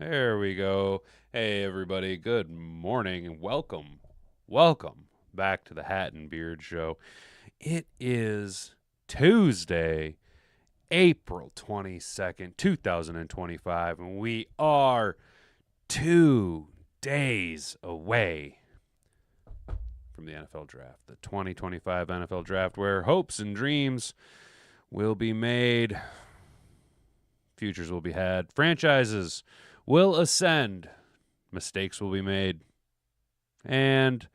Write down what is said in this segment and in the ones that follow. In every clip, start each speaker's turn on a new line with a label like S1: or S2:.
S1: There we go. Hey, everybody. Good morning and welcome back to the Hat and Beard Show. It is Tuesday, April 22nd, 2025, and we are 2 days away from the NFL Draft, the 2025 NFL Draft, where hopes and dreams will be made, futures will be had, franchises will ascend, mistakes will be made, and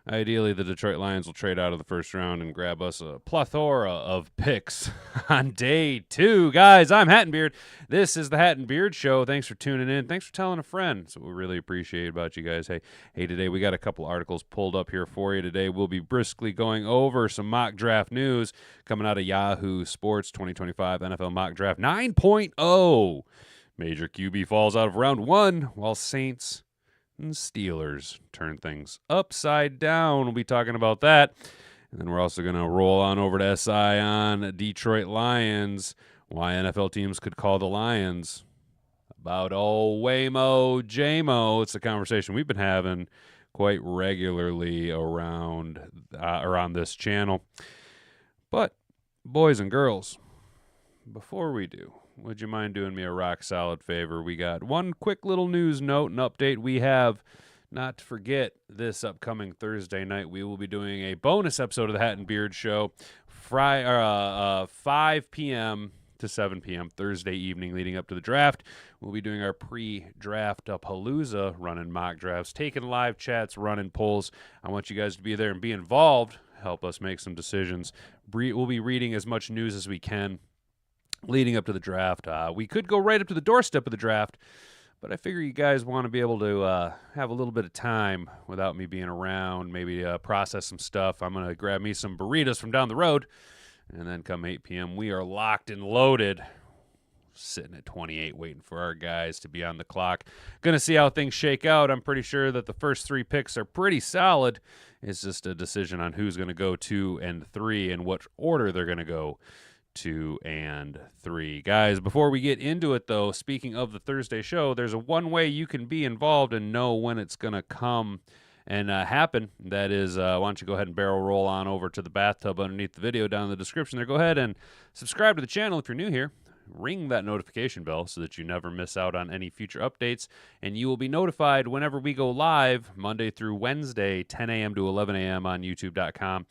S1: ideally the Detroit Lions will trade out of the first round and grab us a plethora of picks on day 2. Guys, I'm Hat and Beard. This is the Hat and Beard Show. Thanks for tuning in. Thanks for telling a friend. That's what we really appreciate about you guys. Hey, today we got a couple articles pulled up here for you today. We'll be briskly going over some mock draft news coming out of Yahoo Sports 2025 NFL Mock Draft 9.0. Major QB falls out of round 1, while Saints and Steelers turn things upside down. We'll be talking about that. And then we're also going to roll on over to SI on Detroit Lions, why NFL teams could call the Lions. About Jamo. It's a conversation we've been having quite regularly around on this channel. But, boys and girls, before we do, would you mind doing me a rock-solid favor? We got one quick little news note and update. We have, not to forget, this upcoming Thursday night, we will be doing a bonus episode of the Hat and Beard Show, 5 p.m. to 7 p.m. Thursday evening leading up to the draft. We'll be doing our pre-draft palooza, running mock drafts, taking live chats, running polls. I want you guys to be there and be involved, help us make some decisions. We'll be reading as much news as we can leading up to the draft. We could go right up to the doorstep of the draft, but I figure you guys want to be able to have a little bit of time without me being around, maybe process some stuff. I'm going to grab me some burritos from down the road, and then come 8 p.m., we are locked and loaded, sitting at 28, waiting for our guys to be on the clock. Going to see how things shake out. I'm pretty sure that the first 3 picks are pretty solid. It's just a decision on who's going to go 2 and 3 and what order they're going to go 2 and 3. Guys, before we get into it, though, speaking of the Thursday show, there's a one way you can be involved and know when it's going to come and happen. That is, why don't you go ahead and barrel roll on over to the bathtub underneath the video down in the description there. Go ahead and subscribe to the channel if you're new here. Ring that notification bell so that you never miss out on any future updates, and you will be notified whenever we go live Monday through Wednesday, 10 a.m. to 11 a.m. on YouTube.com,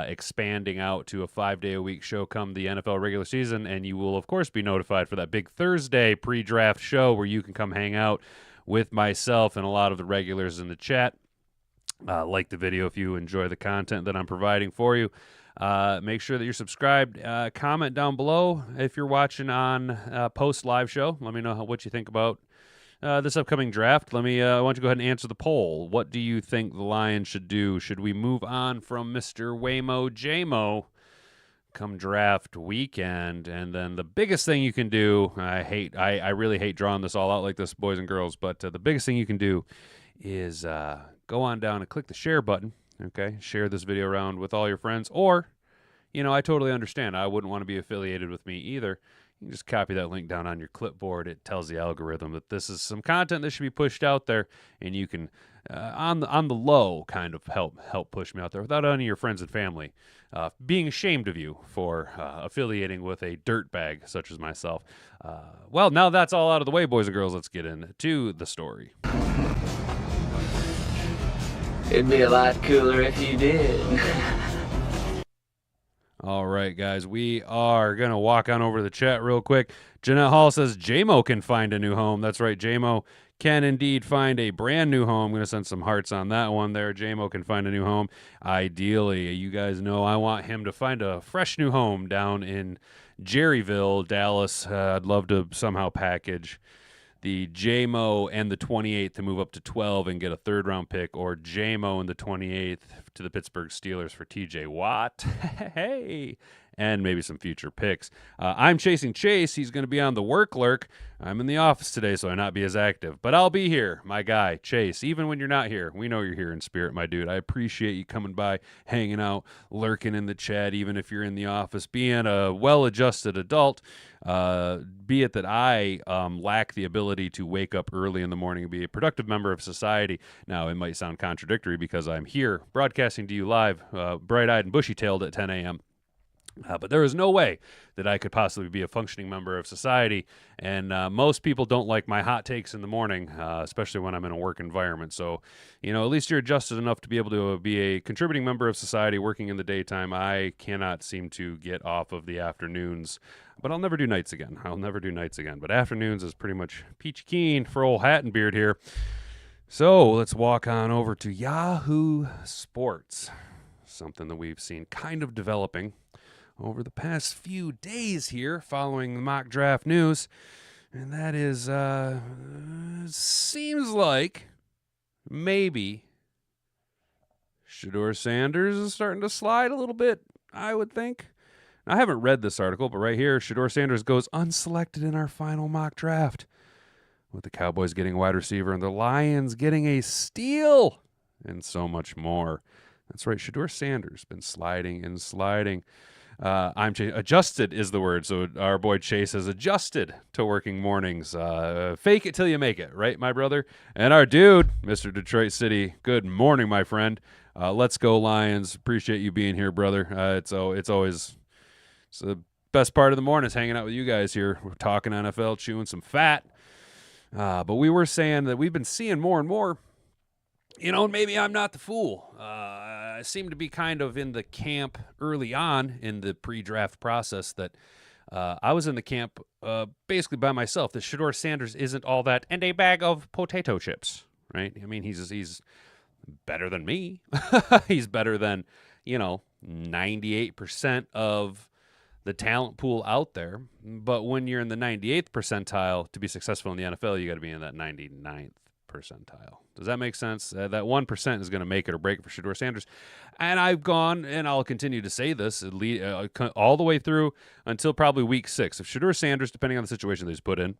S1: expanding out to a 5-day-a-week show come the NFL regular season, and you will, of course, be notified for that big Thursday pre-draft show where you can come hang out with myself and a lot of the regulars in the chat. Like the video if you enjoy the content that I'm providing for you. Make sure that you're subscribed. Comment down below if you're watching on post live show. Let me know what you think about this upcoming draft. Why don't you go ahead and answer the poll? What do you think the Lions should do? Should we move on from Mr. Jamo come draft weekend? And then the biggest thing you can do, I really hate drawing this all out like this, boys and girls, but the biggest thing you can do is go on down and click the share button. Okay, share this video around with all your friends, or, I totally understand. I wouldn't want to be affiliated with me either. You can just copy that link down on your clipboard. It tells the algorithm that this is some content that should be pushed out there, and you can, on the low, kind of help push me out there without any of your friends and family being ashamed of you for affiliating with a dirtbag such as myself. Well, now that's all out of the way, boys and girls. Let's get into the story.
S2: It'd be a lot cooler if you did.
S1: All right, guys, we are going to walk on over to the chat real quick. Jeanette Hall says Jamo can find a new home. That's right, Jamo can indeed find a brand new home. I'm going to send some hearts on that one there. Jamo can find a new home. Ideally, you guys know I want him to find a fresh new home down in Jerryville, Dallas. I'd love to somehow package the Jamo and the 28th to move up to 12 and get a third-round pick, or Jamo and the 28th to the Pittsburgh Steelers for TJ Watt. Hey! and maybe some future picks. I'm chasing Chase. He's going to be on the work lurk. I'm in the office today, so I not be as active. But I'll be here, my guy, Chase. Even when you're not here, we know you're here in spirit, my dude. I appreciate you coming by, hanging out, lurking in the chat, even if you're in the office, being a well-adjusted adult. Be it that I lack the ability to wake up early in the morning and be a productive member of society. Now, it might sound contradictory because I'm here broadcasting to you live, bright-eyed and bushy-tailed at 10 a.m., but there is no way that I could possibly be a functioning member of society, and most people don't like my hot takes in the morning, especially when I'm in a work environment. So, at least you're adjusted enough to be able to be a contributing member of society working in the daytime. I cannot seem to get off of the afternoons, but I'll never do nights again. But afternoons is pretty much peachy keen for old Hat and Beard here. So let's walk on over to Yahoo Sports, something that we've seen kind of developing over the past few days here following the mock draft news, and that is, seems like maybe Shedeur Sanders is starting to slide a little bit, I would think. I haven't read this article, but right here, Shedeur Sanders goes unselected in our final mock draft, with the Cowboys getting a wide receiver and the Lions getting a steal, and so much more. That's right, Shedeur Sanders been sliding and sliding. Adjusted is the word, so our boy Chase has adjusted to working mornings. Fake it till you make it, right, my brother? And our dude, Mr. Detroit City, good morning, my friend. Let's go Lions. Appreciate you being here, brother. It's the best part of the morning is hanging out with you guys here. We're talking NFL, chewing some fat. But we were saying that we've been seeing more and more, maybe I'm not the fool. I seem to be kind of in the camp early on in the pre-draft process that I was in the camp basically by myself, that Shedeur Sanders isn't all that and a bag of potato chips, right? I mean, he's better than me. He's better than, 98% of the talent pool out there. But when you're in the 98th percentile to be successful in the NFL, you got to be in that 99th percentile. Does that make sense? That 1% is going to make it or break it for Shedeur Sanders. And I've gone, and I'll continue to say this all the way through until probably week 6. If Shedeur Sanders, depending on the situation that he's put in,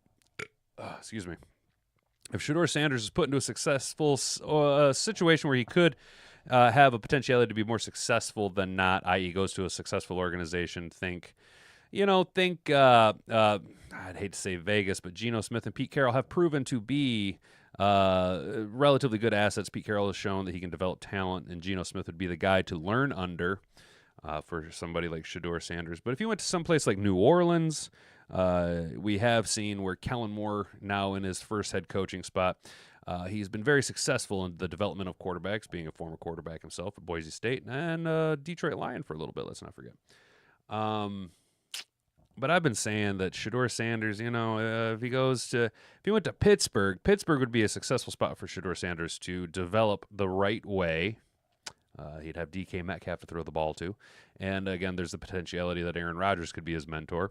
S1: if Shedeur Sanders is put into a successful situation where he could have a potentiality to be more successful than not, i.e. goes to a successful organization, I'd hate to say Vegas, but Geno Smith and Pete Carroll have proven to be relatively good assets. Pete Carroll has shown that he can develop talent, and Geno Smith would be the guy to learn under for somebody like Shedeur Sanders. But if you went to someplace like New Orleans, we have seen where Kellen Moore, now in his first head coaching spot, he's been very successful in the development of quarterbacks, being a former quarterback himself at Boise State and Detroit Lion for a little bit, let's not forget. But I've been saying that Shedeur Sanders, if he went to Pittsburgh would be a successful spot for Shedeur Sanders to develop the right way. He'd have DK Metcalf to throw the ball to. And again, there's the potentiality that Aaron Rodgers could be his mentor.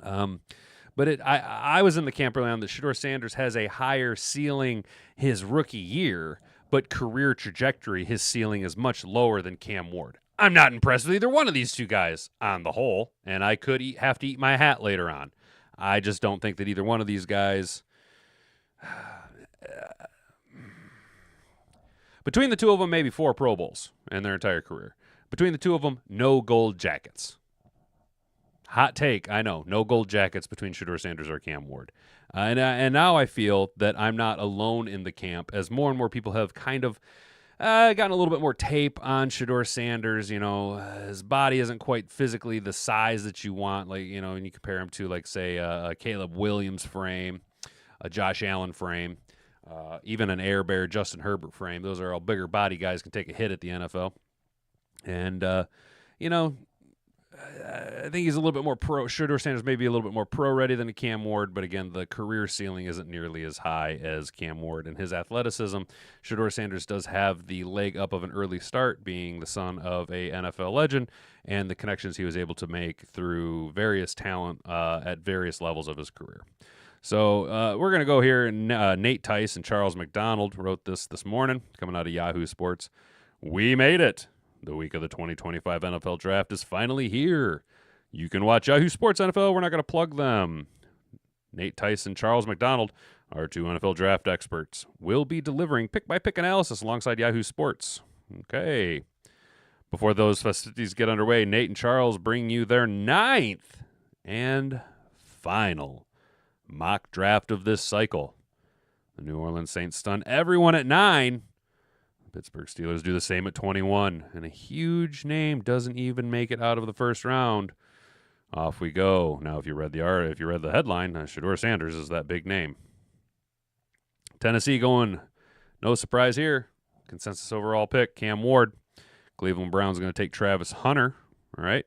S1: But I was in the camp early on that Shedeur Sanders has a higher ceiling his rookie year, but career trajectory, his ceiling is much lower than Cam Ward. I'm not impressed with either one of these two guys on the whole, and I could have to eat my hat later on. I just don't think that either one of these guys... Between the two of them, maybe 4 Pro Bowls in their entire career. Between the two of them, no gold jackets. Hot take, I know. No gold jackets between Shedeur Sanders or Cam Ward. And now I feel that I'm not alone in the camp, as more and more people have kind of gotten a little bit more tape on Shedeur Sanders. His body isn't quite physically the size that you want, and you compare him to, say, a Caleb Williams frame, a Josh Allen frame, even an Air Bear Justin Herbert frame. Those are all bigger body guys, can take a hit at the NFL. And, I think he's a little bit more pro. Shedeur Sanders may be a little bit more pro-ready than a Cam Ward, but again, the career ceiling isn't nearly as high as Cam Ward. And his athleticism, Shedeur Sanders does have the leg up of an early start, being the son of a NFL legend, and the connections he was able to make through various talent at various levels of his career. So we're going to go here. Nate Tice and Charles McDonald wrote this morning, coming out of Yahoo Sports. We made it. The week of the 2025 NFL Draft is finally here. You can watch Yahoo Sports NFL. We're not going to plug them. Nate Tyson, Charles McDonald, our two NFL draft experts, will be delivering pick-by-pick analysis alongside Yahoo Sports. Okay. Before those festivities get underway, Nate and Charles bring you their 9th and final mock draft of this cycle. The New Orleans Saints stun everyone at 9. Pittsburgh Steelers do the same at 21, and a huge name doesn't even make it out of the first round. Off we go. Now, if you read the headline, Shedeur Sanders is that big name. Tennessee going, no surprise here. Consensus overall pick, Cam Ward. Cleveland Browns going to take Travis Hunter. All right.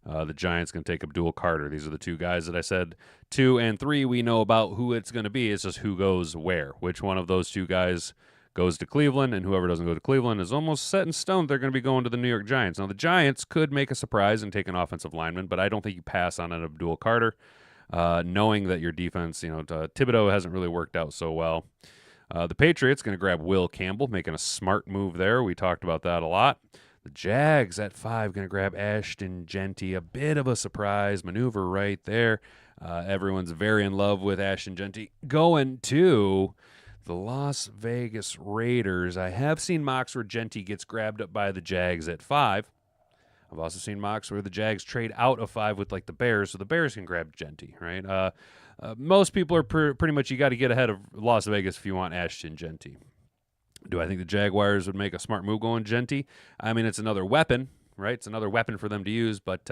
S1: The Giants going to take Abdul Carter. These are the two guys that I said 2 and 3. We know about who it's going to be. It's just who goes where. Which one of those two guys goes to Cleveland, and whoever doesn't go to Cleveland is almost set in stone. They're going to be going to the New York Giants. Now, the Giants could make a surprise and take an offensive lineman, but I don't think you pass on an Abdul Carter, knowing that your defense, Thibodeau hasn't really worked out so well. The Patriots going to grab Will Campbell, making a smart move there. We talked about that a lot. The Jags at 5 going to grab Ashton Genty. A bit of a surprise maneuver right there. Everyone's very in love with Ashton Genty. Going to the Las Vegas Raiders. I have seen mocks where Genty gets grabbed up by the Jags at 5. I've also seen mocks where the Jags trade out of 5 with like the Bears, so the Bears can grab Genty, right? Most people are pretty much, you got to get ahead of Las Vegas if you want Ashton Genty. Do I think the Jaguars would make a smart move going Genty? I mean, it's another weapon, right? It's another weapon for them to use, but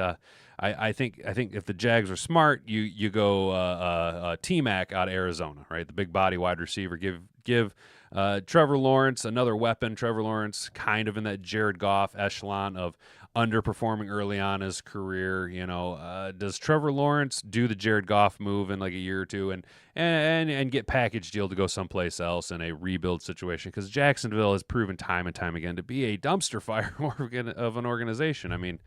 S1: I think if the Jags are smart, you go T-Mac out of Arizona, right? The big body wide receiver. Give Trevor Lawrence another weapon. Trevor Lawrence kind of in that Jared Goff echelon of underperforming early on in his career. Does Trevor Lawrence do the Jared Goff move in like a year or two and get package deal to go someplace else in a rebuild situation? Because Jacksonville has proven time and time again to be a dumpster fire of an organization. I mean,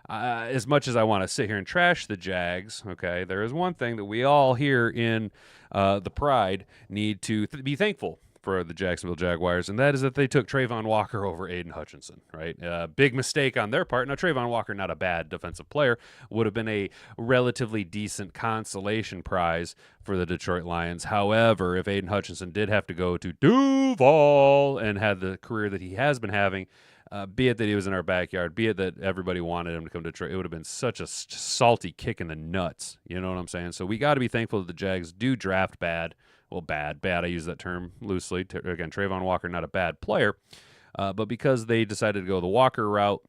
S1: as much as I want to sit here and trash the Jags, okay, there is one thing that we all here in the Pride need to be thankful for the Jacksonville Jaguars, and that is that they took Trayvon Walker over Aiden Hutchinson, right? Big mistake on their part. Now, Trayvon Walker, not a bad defensive player, would have been a relatively decent consolation prize for the Detroit Lions. However, if Aiden Hutchinson did have to go to Duval and had the career that he has been having, be it that he was in our backyard, be it that everybody wanted him to come to Detroit, it would have been such a salty kick in the nuts. You know what I'm saying? So we got to be thankful that the Jags do draft bad. Well, bad. I use that term loosely. Again, Trayvon Walker, not a bad player. But because they decided to go the Walker route,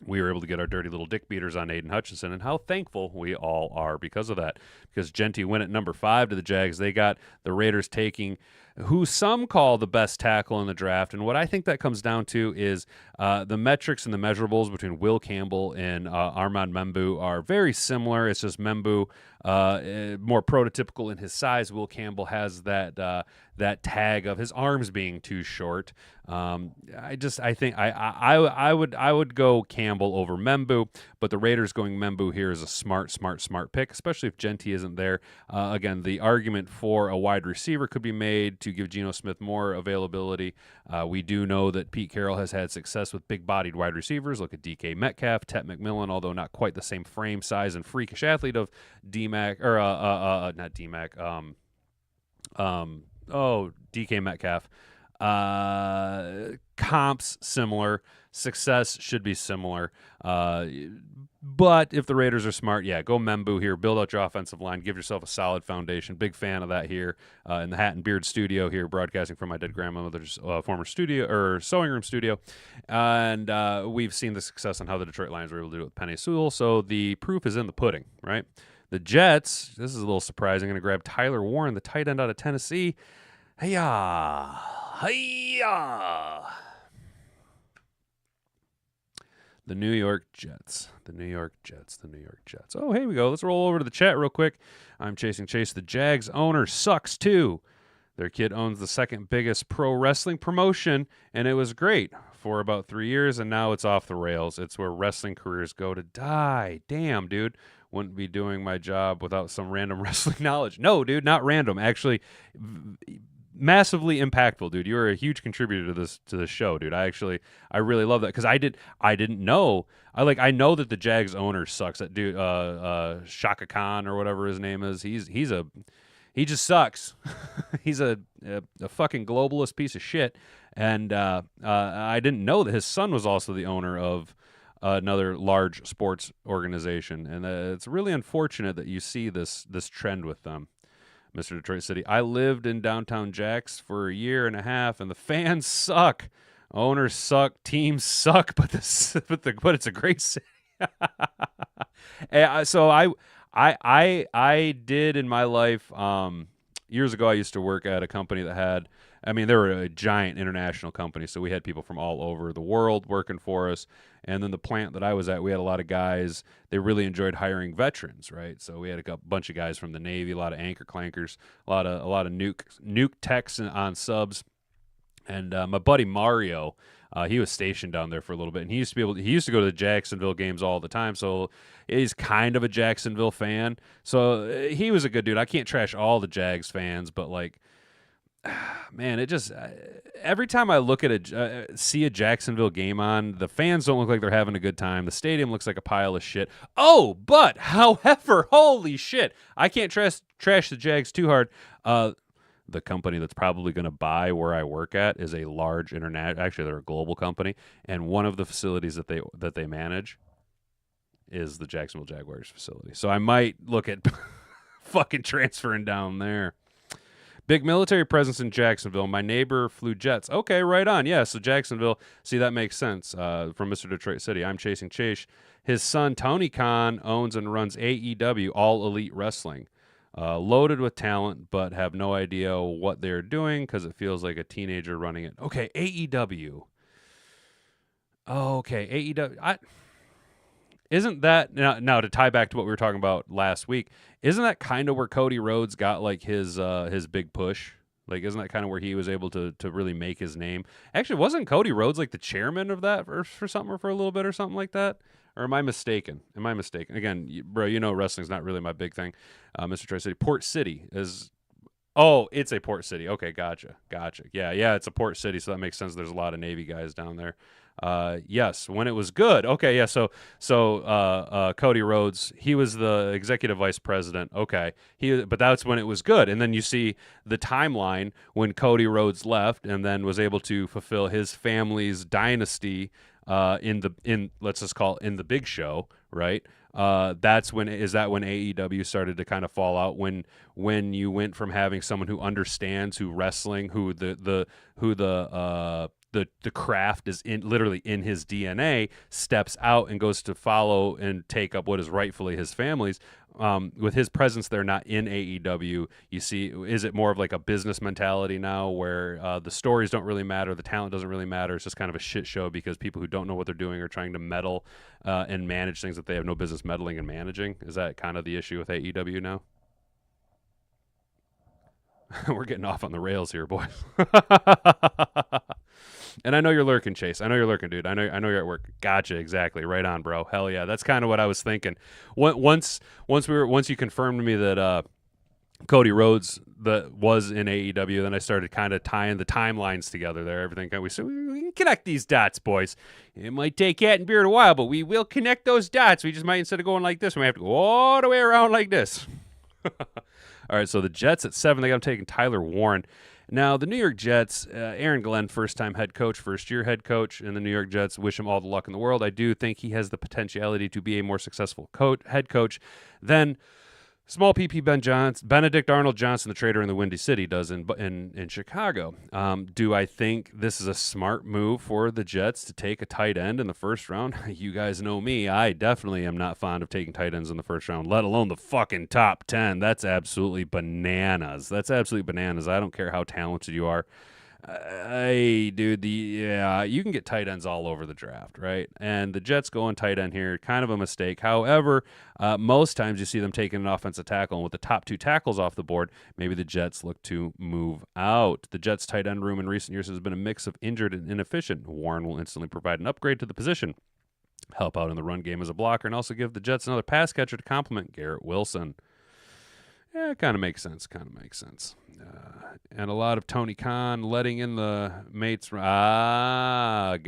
S1: we were able to get our dirty little dick beaters on Aiden Hutchinson, and how thankful we all are because of that. Because Genty went at number 5 to the Jags. They got the Raiders taking who some call the best tackle in the draft. And what I think that comes down to is the metrics and the measurables between Will Campbell and Armand Membu are very similar. It's just Membu more prototypical in his size. Will Campbell has that tag of his arms being too short. I think I would go Campbell over Membu, but the Raiders going Membu here is a smart pick, especially if Genty isn't there. Again, the argument for a wide receiver could be made to give Geno Smith more availability. We do know that Pete Carroll has had success with big-bodied wide receivers. Look at DK Metcalf, Tet McMillan, although not quite the same frame, size, and freakish athlete of DK Metcalf. Comps similar, success should be similar. But if the Raiders are smart, go Membu here. Build out your offensive line. Give yourself a solid foundation. Big fan of that here in the Hat and Beard studio here, broadcasting from my dead grandmother's former studio or sewing room studio. And we've seen the success on how the Detroit Lions were able to do it with Penei Sewell. So the proof is in the pudding, right? The Jets, this is a little surprising, going to grab Tyler Warren, the tight end out of Tennessee. Hey-ya! The New York Jets. Oh, here we go. Let's roll over to the chat real quick. I'm Chasing Chase. The Jags owner sucks too. Their kid owns the second biggest pro wrestling promotion, and it was great for about 3 years, and now it's off the rails. It's where wrestling careers go to die. Damn, dude. Wouldn't be doing my job without some random wrestling knowledge. No, dude, not random. Actually, massively impactful, dude. You were a huge contributor to this show, dude. I really love that because I didn't know. I know that the Jags owner sucks. That dude, Shaka Khan or whatever his name is. He just sucks. He's a fucking globalist piece of shit. And I didn't know that his son was also the owner of another large sports organization. And it's really unfortunate that you see this trend with them, Mr. Detroit City. I lived in downtown Jax for a year and a half, and the fans suck. Owners suck. Teams suck. But it's a great city. So I did in my life, years ago, I used to work at a company that had, they were a giant international company, so we had people from all over the world working for us. And then the plant that I was at, we had a lot of guys. They really enjoyed hiring veterans, right? So we had a bunch of guys from the Navy, a lot of anchor clankers, a lot of nuke techs on subs. And my buddy Mario, he was stationed down there for a little bit, and he used to go to the Jacksonville games all the time. So he's kind of a Jacksonville fan. So he was a good dude. I can't trash all the Jags fans, but man, it just every time I look at see a Jacksonville game on, the fans don't look like they're having a good time. The stadium looks like a pile of shit. Oh, but however, holy shit, I can't trash the Jags too hard. The company that's probably going to buy where I work at is a large actually they're a global company, and one of the facilities that they manage is the Jacksonville Jaguars facility. So I might look at fucking transferring down there. Big military presence in Jacksonville. My neighbor flew jets. Okay, right on. Yeah, so Jacksonville. See, that makes sense. From Mr. Detroit City. I'm chasing Chase. His son, Tony Khan, owns and runs AEW, All Elite Wrestling. Loaded with talent, but have no idea what they're doing because it feels like a teenager running it. Okay, AEW. Oh, okay, AEW. Isn't that now to tie back to what we were talking about last week? Isn't that kind of where Cody Rhodes got his big push? Isn't that kind of where he was able to really make his name? Actually, wasn't Cody Rhodes the chairman of that for something or for a little bit or something like that? Or am I mistaken? Again, bro, wrestling's not really my big thing. Mr. Tri City, Port City is. Oh, it's a port city. Okay, gotcha. Yeah, it's a port city, so that makes sense. There's a lot of Navy guys down there. Yes, when it was good. Okay, yeah. So Cody Rhodes, he was the executive vice president. Okay, but that's when it was good. And then you see the timeline when Cody Rhodes left, and then was able to fulfill his family's dynasty. Let's just call it in the big show, right? That's when AEW started to kind of fall out when you went from having someone who understands wrestling, who the craft is literally in his DNA, steps out and goes to follow and take up what is rightfully his family's. With his presence there, not in AEW, you see, is it more of a business mentality now where the stories don't really matter, the talent doesn't really matter, it's just kind of a shit show because people who don't know what they're doing are trying to meddle and manage things that they have no business meddling and managing? Is that kind of the issue with AEW now? We're getting off on the rails here, boys. And I know you're lurking, Chase. I know you're lurking, dude. I know you're at work. Gotcha, exactly. Right on, bro. Hell yeah. That's kind of what I was thinking. Once you confirmed to me that Cody Rhodes was in AEW, then I started kind of tying the timelines together there. Everything we can connect these dots, boys. It might take Cat and Beard a while, but we will connect those dots. We just might, instead of going like this, we might have to go all the way around like this. All right, so the Jets at 7. They got taking Tyler Warren. Now, the New York Jets, Aaron Glenn, first-year head coach in the New York Jets. Wish him all the luck in the world. I do think he has the potentiality to be a more successful head coach than small PP Benedict Arnold Johnson, the trader in the Windy City, does in Chicago. Do I think this is a smart move for the Jets to take a tight end in the first round? You guys know me. I definitely am not fond of taking tight ends in the first round, let alone the fucking top 10. That's absolutely bananas. I don't care how talented you are. Hey, dude, you can get tight ends all over the draft, right? And the Jets going tight end here, kind of a mistake. However, most times you see them taking an offensive tackle, and with the top 2 tackles off the board, maybe the Jets look to move out. The Jets' tight end room in recent years has been a mix of injured and inefficient. Warren will instantly provide an upgrade to the position, help out in the run game as a blocker, and also give the Jets another pass catcher to complement Garrett Wilson. Yeah, it kind of makes sense. and a lot of Tony Khan letting in the mates. Gotcha.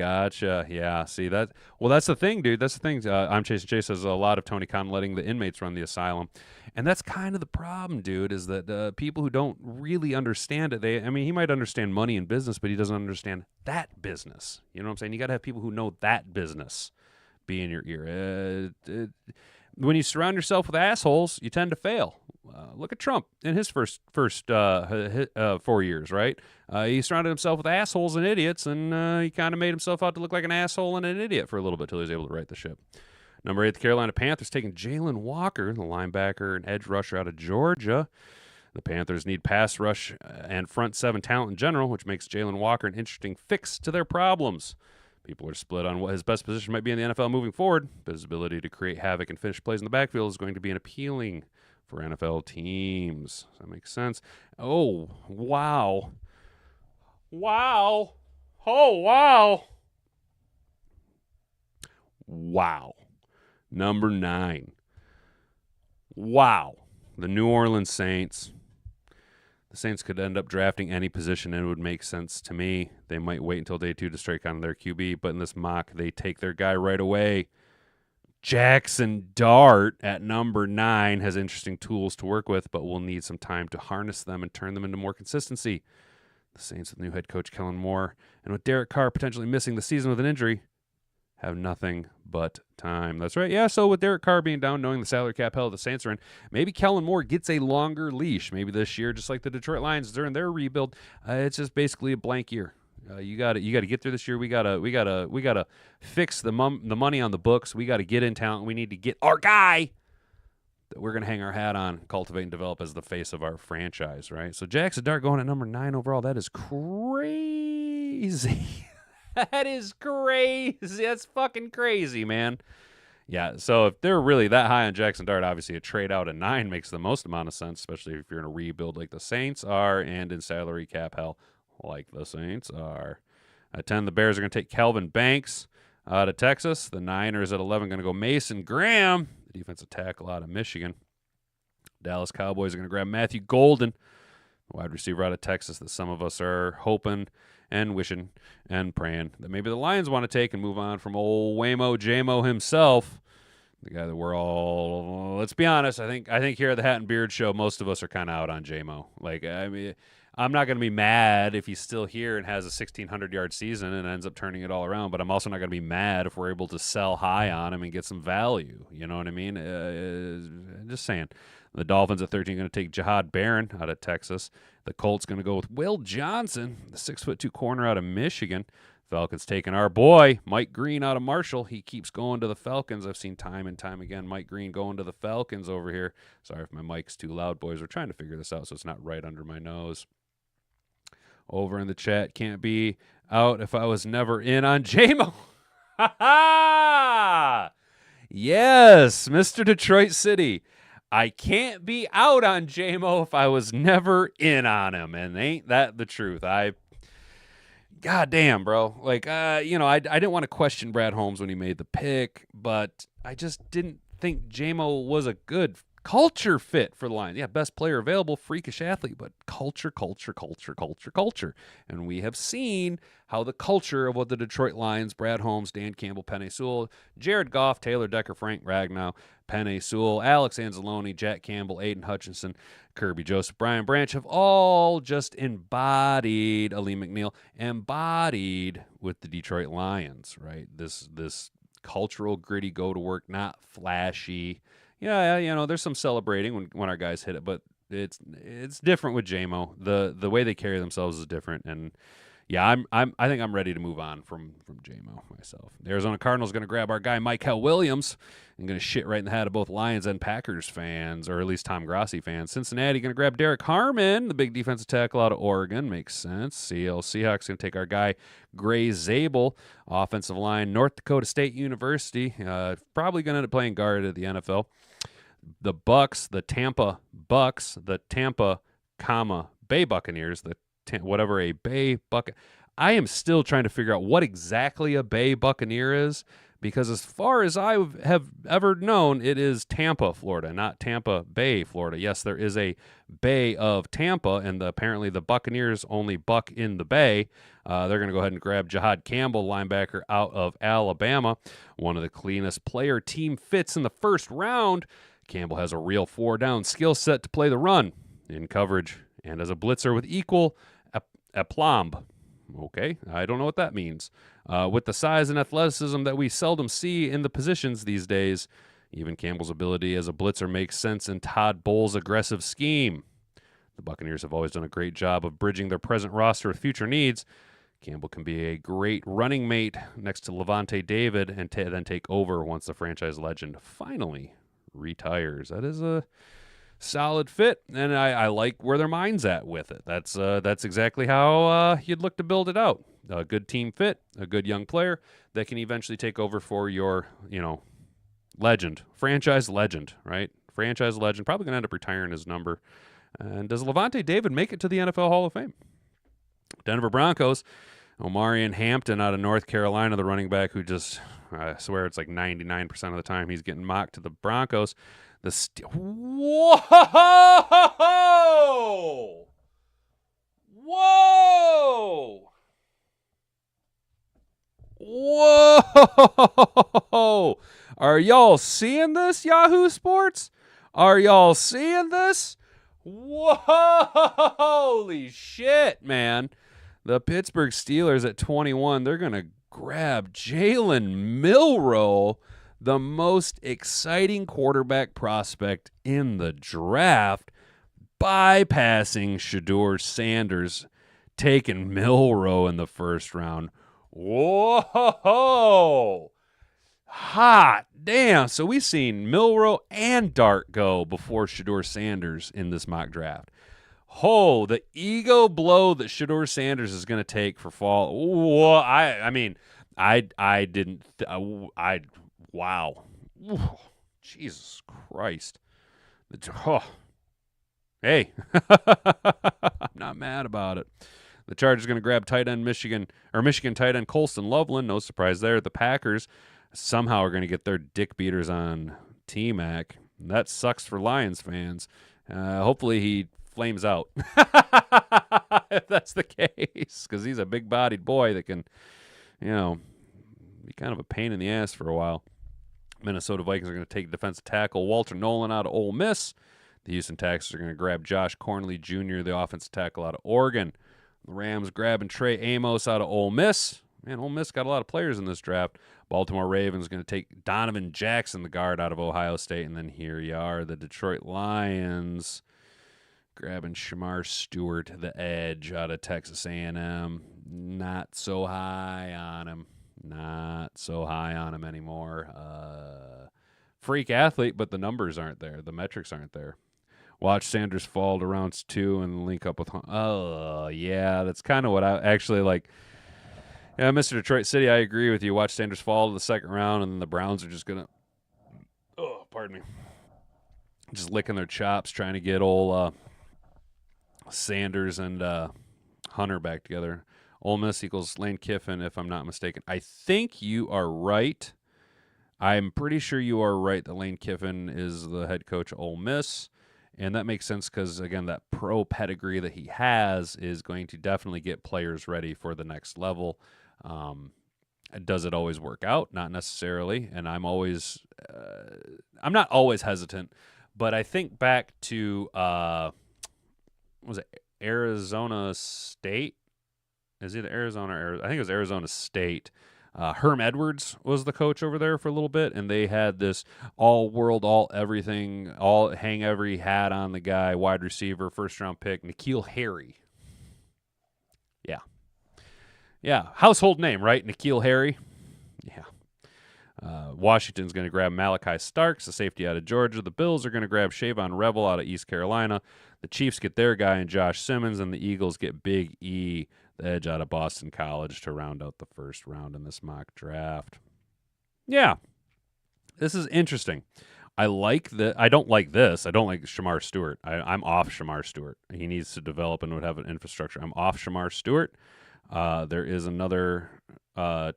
S1: Yeah, see that. Well, that's the thing, dude. That's the thing. I'm Chase. Chase says a lot of Tony Khan letting the inmates run the asylum, and that's kind of the problem, dude. Is that people who don't really understand it? I mean, he might understand money and business, but he doesn't understand that business. You know what I'm saying? You got to have people who know that business be in your ear. When you surround yourself with assholes, you tend to fail. Look at Trump in his first 4 years, right? He surrounded himself with assholes and idiots, and he kind of made himself out to look like an asshole and an idiot for a little bit till he was able to right the ship. Number 8, the Carolina Panthers taking Jalen Walker, the linebacker and edge rusher out of Georgia. The Panthers need pass rush and front seven talent in general, which makes Jalen Walker an interesting fix to their problems. People are split on what his best position might be in the NFL moving forward, but his ability to create havoc and finish plays in the backfield is going to be an appealing for NFL teams. Does that make sense? Oh, wow. Wow. Oh, wow. Wow. Number 9. Wow. The New Orleans Saints. The Saints could end up drafting any position, and it would make sense to me. They might wait until day 2 to strike on their QB, but in this mock, they take their guy right away. Jackson Dart at number 9 has interesting tools to work with, but will need some time to harness them and turn them into more consistency. The Saints with new head coach Kellen Moore, and with Derek Carr potentially missing the season with an injury, have nothing but time. That's right. Yeah, so with Derek Carr being down, knowing the salary cap hell the Saints are in, maybe Kellen Moore gets a longer leash. Maybe this year, just like the Detroit Lions during their rebuild, it's just basically a blank year. You got to get through this year. We gotta fix the money on the books. We got to get in talent. We need to get our guy that we're gonna hang our hat on, cultivate and develop as the face of our franchise. Right. So Jackson Dart going at number 9 overall. That is crazy. That is crazy. That's fucking crazy, man. Yeah, so if they're really that high on Jackson Dart, obviously a trade out at 9 makes the most amount of sense, especially if you're in a rebuild like the Saints are and in salary cap hell like the Saints are. At 10, the Bears are going to take Kelvin Banks out of Texas. The Niners at 11 going to go Mason Graham, the defensive tackle out of Michigan. Dallas Cowboys are going to grab Matthew Golden, the wide receiver out of Texas that some of us are hoping and wishing and praying that maybe the Lions want to take and move on from old Jamo himself, the guy that we're all, let's be honest, I think here at the Hat and Beard Show, most of us are kind of out on Jamo. Like, I mean, I'm not going to be mad if he's still here and has a 1,600-yard season and ends up turning it all around, but I'm also not going to be mad if we're able to sell high on him and get some value. You know what I mean? Just saying. The Dolphins at 13 are going to take Jahad Barron out of Texas. The Colts going to go with Will Johnson, the 6'2" corner out of Michigan. Falcons taking our boy, Mike Green out of Marshall. He keeps going to the Falcons. I've seen time and time again Mike Green going to the Falcons over here. Sorry if my mic's too loud, boys. We're trying to figure this out so it's not right under my nose. Over in the chat, can't be out if I was never in on Jamo. Ha ha! Yes, Mr. Detroit City. I can't be out on Jamo if I was never in on him, and ain't that the truth? God damn, bro. Like, I didn't want to question Brad Holmes when he made the pick, but I just didn't think Jamo was a good culture fit for the Lions. Yeah, best player available, freakish athlete, but culture. And we have seen how the culture of what the Detroit Lions, Brad Holmes, Dan Campbell, Penei Sewell, Jared Goff, Taylor Decker, Frank Ragnow, Penei Sewell, Alex Anzalone, Jack Campbell, Aiden Hutchinson, Kirby Joseph, Brian Branch have all just embodied, Ali McNeil, embodied with the Detroit Lions, right? This cultural, gritty, go to work, not flashy. Yeah, there's some celebrating when our guys hit it, but it's different with Jamo. The way they carry themselves is different, and yeah, I think I'm ready to move on from Jamo myself. The Arizona Cardinals going to grab our guy Jameson Williams and going to shit right in the head of both Lions and Packers fans, or at least Tom Grossi fans. Cincinnati going to grab Derek Harmon, the big defensive tackle out of Oregon. Makes sense. Seahawks going to take our guy Gray Zabel, offensive line, North Dakota State University. Probably going to end up playing guard at the NFL. The Bucks, the Tampa Bucks, the Tampa, Bay Buccaneers, whatever a Bay Buck. I am still trying to figure out what exactly a Bay Buccaneer is, because as far as I have ever known, it is Tampa, Florida, not Tampa Bay, Florida. Yes, there is a Bay of Tampa, and apparently the Buccaneers only buck in the Bay. They're going to go ahead and grab Jahad Campbell, linebacker out of Alabama, one of the cleanest player team fits in the first round. Campbell has a real four-down skill set to play the run in coverage and as a blitzer with equal aplomb. Okay, I don't know what that means. With the size and athleticism that we seldom see in the positions these days, even Campbell's ability as a blitzer makes sense in Todd Bowles' aggressive scheme. The Buccaneers have always done a great job of bridging their present roster with future needs. Campbell can be a great running mate next to Levante David and then take over once the franchise legend finally retires. That is a solid fit, and I like where their mind's at with it. That's exactly how you'd look to build it out. A good team fit, a good young player that can eventually take over for your, legend, franchise legend, right? Franchise legend, probably going to end up retiring his number. And does Levante David make it to the NFL Hall of Fame? Denver Broncos, Omarion Hampton out of North Carolina, the running back who just, I swear it's like 99% of the time he's getting mocked to the Broncos. Whoa! Whoa! Whoa! Are y'all seeing this, Yahoo Sports? Are y'all seeing this? Whoa! Holy shit, man. The Pittsburgh Steelers at 21, they're going to grab Jalen Milroe, the most exciting quarterback prospect in the draft, bypassing Shedeur Sanders, taking Milroe in the first round. Whoa! Hot damn. So we've seen Milroe and Dart go before Shedeur Sanders in this mock draft. Oh, the ego blow that Shedeur Sanders is going to take for fall. Whoa, wow. Ooh, Jesus Christ. Hey, I'm not mad about it. The Chargers going to grab Michigan tight end Colston Loveland. No surprise there. The Packers somehow are going to get their dick beaters on T-Mac. That sucks for Lions fans. Hopefully he flames out if that's the case, because he's a big-bodied boy that can, be kind of a pain in the ass for a while. Minnesota Vikings are going to take defensive tackle Walter Nolan out of Ole Miss. The Houston Texans are going to grab Josh Cornley Jr., the offensive tackle out of Oregon. The Rams grabbing Trey Amos out of Ole Miss. Man, Ole Miss got a lot of players in this draft. Baltimore Ravens going to take Donovan Jackson, the guard out of Ohio State. And then here you are, the Detroit Lions grabbing Shamar Stewart, the edge out of Texas A&M. Not so high on him. Not so high on him anymore. Freak athlete, but the numbers aren't there. The metrics aren't there. Watch Sanders fall to rounds 2 and link up with... Oh, yeah, that's kind of what I actually like. Yeah, Mr. Detroit City, I agree with you. Watch Sanders fall to the second round, and then the Browns are just going to... Oh, pardon me. Just licking their chops, trying to get old Sanders and Hunter back together. Ole Miss equals Lane Kiffin, if I'm not mistaken. I think you are right. I'm pretty sure you are right that Lane Kiffin is the head coach of Ole Miss. And that makes sense because, again, that pro pedigree that he has is going to definitely get players ready for the next level. Does it always work out? Not necessarily. And I'm not always hesitant, but I think back to, was it Arizona State? Is it Arizona? I think it was Arizona State. Herm Edwards was the coach over there for a little bit, and they had this all-world, all-everything, hang every hat on the guy, wide receiver, first-round pick, N'Keal Harry. Yeah, household name, right? N'Keal Harry? Yeah. Washington's going to grab Malachi Starks, the safety out of Georgia. The Bills are going to grab Shavon Revel out of East Carolina. The Chiefs get their guy in Josh Simmons, and the Eagles get Big E, the edge out of Boston College, to round out the first round in this mock draft. Yeah, this is interesting. I don't like this. I don't like Shamar Stewart. I'm off Shamar Stewart. He needs to develop and would have an infrastructure. I'm off Shamar Stewart. There is another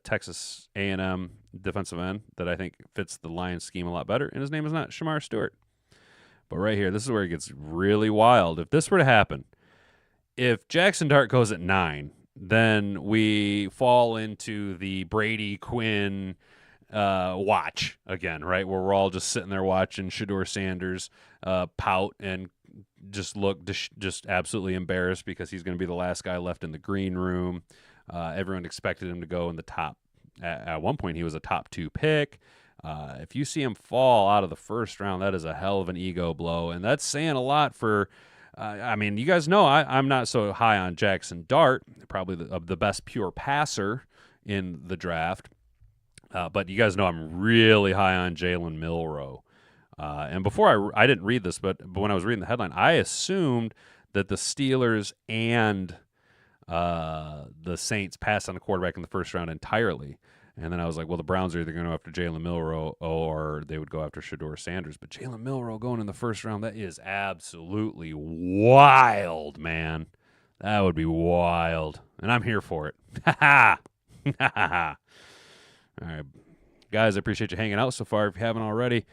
S1: Texas A&M defensive end that I think fits the Lions scheme a lot better, and his name is not Shamar Stewart. But right here, this is where it gets really wild. If this were to happen, if Jackson Dart goes at 9, then we fall into the Brady Quinn watch again, right? Where we're all just sitting there watching Shedeur Sanders pout and just look just absolutely embarrassed because he's going to be the last guy left in the green room. Everyone expected him to go in the top. At one point, he was a top 2 pick. If you see him fall out of the first round, that is a hell of an ego blow, and that's saying a lot for. I mean, you guys know I'm not so high on Jackson Dart, probably the best pure passer in the draft. But you guys know I'm really high on Jalen Milroe. And before I didn't read this, but when I was reading the headline, I assumed that the Steelers and the Saints passed on the quarterback in the first round entirely. And then I was like, well, the Browns are either going to go after Jalen Milroe or they would go after Shedeur Sanders. But Jalen Milroe going in the first round, that is absolutely wild, man. That would be wild. And I'm here for it. Ha ha. Ha ha. All right. Guys, I appreciate you hanging out so far. If you haven't already,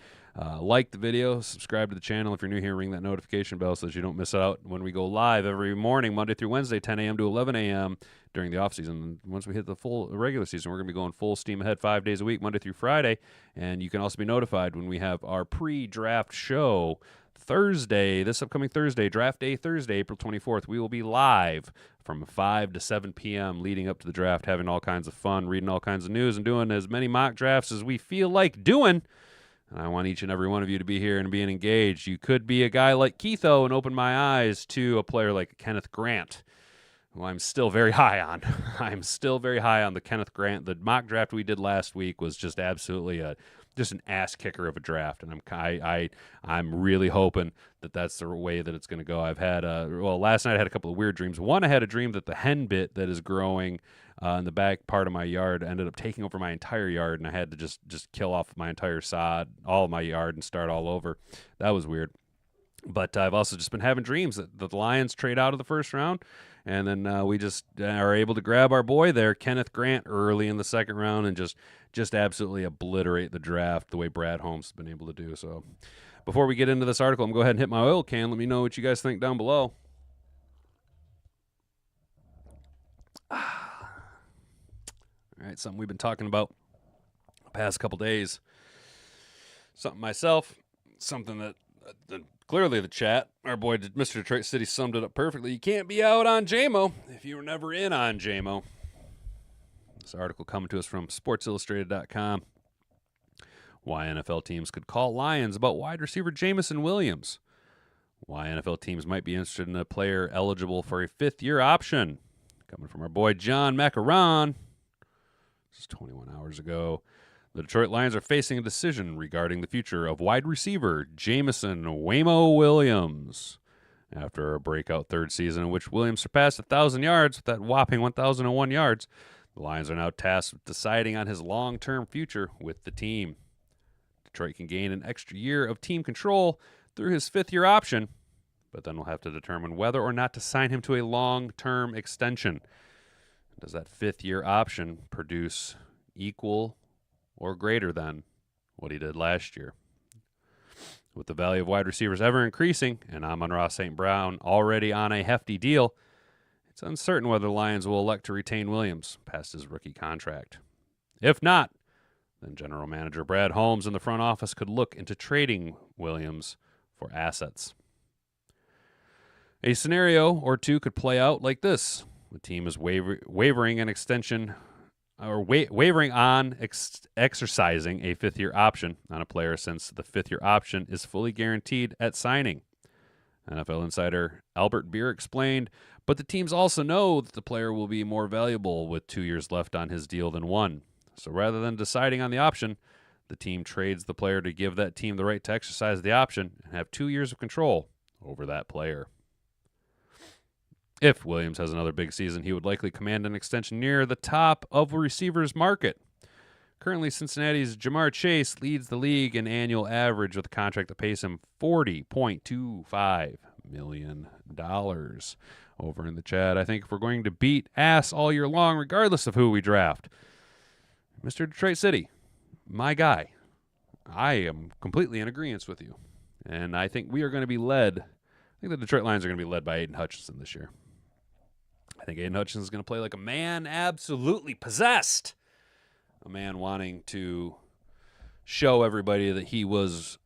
S1: like the video, subscribe to the channel. If you're new here, ring that notification bell so that you don't miss out when we go live every morning, Monday through Wednesday, 10 a.m. to 11 a.m. during the offseason. Once we hit the full regular season, we're going to be going full steam ahead 5 days a week, Monday through Friday. And you can also be notified when we have our pre-draft show Thursday, this upcoming Thursday, Draft Day Thursday, April 24th. We will be live from 5 to 7 p.m. leading up to the draft, having all kinds of fun, reading all kinds of news, and doing as many mock drafts as we feel like doing. And I want each and every one of you to be here and being engaged. You could be a guy like Keitho and open my eyes to a player like Kenneth Grant, who I'm still very high on. I'm still very high on the Kenneth Grant. The mock draft we did last week was just absolutely just an ass kicker of a draft, and I'm really hoping that that's the way that it's going to go. I've had last night I had a couple of weird dreams. One, I had a dream that the hen bit that is growing in the back part of my yard ended up taking over my entire yard, and I had to just kill off my entire sod, all of my yard, and start all over. That was weird. But I've also just been having dreams that the Lions trade out of the first round, and then we just are able to grab our boy there, Kenneth Grant, early in the second round, and just absolutely obliterate the draft the way Brad Holmes has been able to do. So before we get into this article, I'm going to go ahead and hit my oil can. Let me know what you guys think down below. All right, something we've been talking about the past couple days. Something myself, something that clearly the chat, our boy Mr. Detroit City summed it up perfectly. You can't be out on Jamo if you were never in on Jamo. This article coming to us from SportsIllustrated.com. Why NFL teams could call Lions about wide receiver Jameson Williams. Why NFL teams might be interested in a player eligible for a fifth-year option. Coming from our boy John Macaron. This is 21 hours ago. The Detroit Lions are facing a decision regarding the future of wide receiver Jameson Williams. After a breakout third season in which Williams surpassed 1,000 yards with that whopping 1,001 yards, the Lions are now tasked with deciding on his long-term future with the team. Detroit can gain an extra year of team control through his fifth-year option, but then we'll have to determine whether or not to sign him to a long-term extension. Does that fifth-year option produce equal or greater than what he did last year? With the value of wide receivers ever increasing, and Amon-Ra St. Brown already on a hefty deal, it's uncertain whether the Lions will elect to retain Williams past his rookie contract. If not, then General Manager Brad Holmes in the front office could look into trading Williams for assets. A scenario or two could play out like this. The team is wavering an extension or wavering on exercising a fifth-year option on a player since the fifth-year option is fully guaranteed at signing. NFL insider Albert Breer explained, but the teams also know that the player will be more valuable with 2 years left on his deal than one. So rather than deciding on the option, the team trades the player to give that team the right to exercise the option and have 2 years of control over that player. If Williams has another big season, he would likely command an extension near the top of the receivers market. Currently, Cincinnati's Jamar Chase leads the league in annual average with a contract that pays him $40.25 million. Over in the chat, I think if we're going to beat ass all year long, regardless of who we draft, Mr. Detroit City, my guy. I am completely in agreement with you. And I think we are going to be led. I think the Detroit Lions are going to be led by Aiden Hutchinson this year. I think Aiden Hutchinson is going to play like a man absolutely possessed. A man wanting to show everybody that he was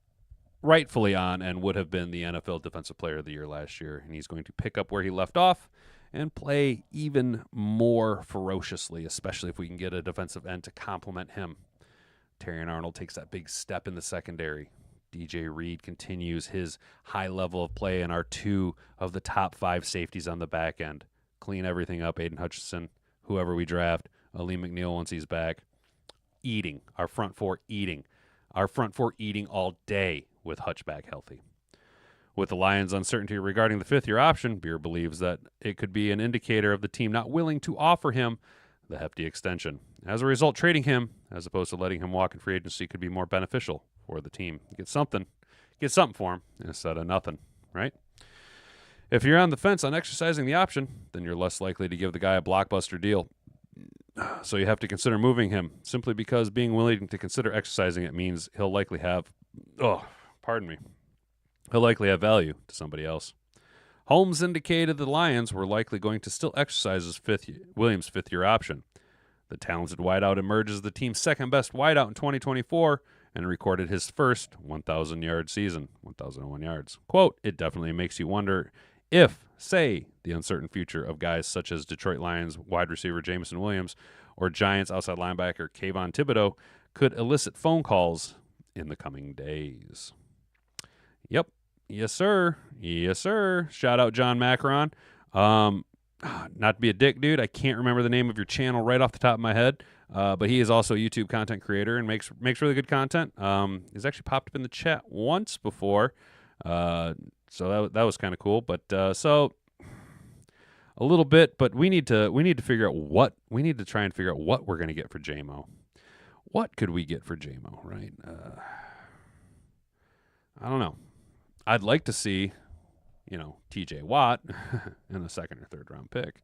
S1: rightfully on and would have been the NFL Defensive Player of the Year last year. And he's going to pick up where he left off and play even more ferociously, especially if we can get a defensive end to complement him. Terrion Arnold takes that big step in the secondary. DJ Reed continues his high level of play and are two of the top 5 safeties on the back end. Clean everything up. Aiden Hutchinson, whoever we draft, Ali McNeil once he's back. Eating. Our front four eating. Our front four eating all day with Hutch back healthy. With the Lions' uncertainty regarding the 5th-year option, Breer believes that it could be an indicator of the team not willing to offer him the hefty extension. As a result, trading him, as opposed to letting him walk in free agency, could be more beneficial for the team. Get something for him instead of nothing, right? If you're on the fence on exercising the option, then you're less likely to give the guy a blockbuster deal. So you have to consider moving him, simply because being willing to consider exercising it means he'll likely have, he'll likely have value to somebody else. Holmes indicated the Lions were likely going to still exercise Williams' 5th-year option. The talented wideout emerges the team's second-best wideout in 2024 and recorded his first 1,000-yard season, 1,001 yards. Quote, it definitely makes you wonder if, say, the uncertain future of guys such as Detroit Lions wide receiver Jameson Williams or Giants outside linebacker Kayvon Thibodeau could elicit phone calls in the coming days. Yep. Yes, sir. Yes, sir. Shout out John Macaron. Not to be a dick, dude, I can't remember the name of your channel right off the top of my head, but he is also a YouTube content creator and makes really good content. He's actually popped up in the chat once before, so that was kind of cool. But so a little bit, but we need to figure out what we need to try and figure out what we're going to get for Jamo. What could we get for Jamo, right? I don't know. I'd like to see, TJ Watt in the 2nd or 3rd round pick.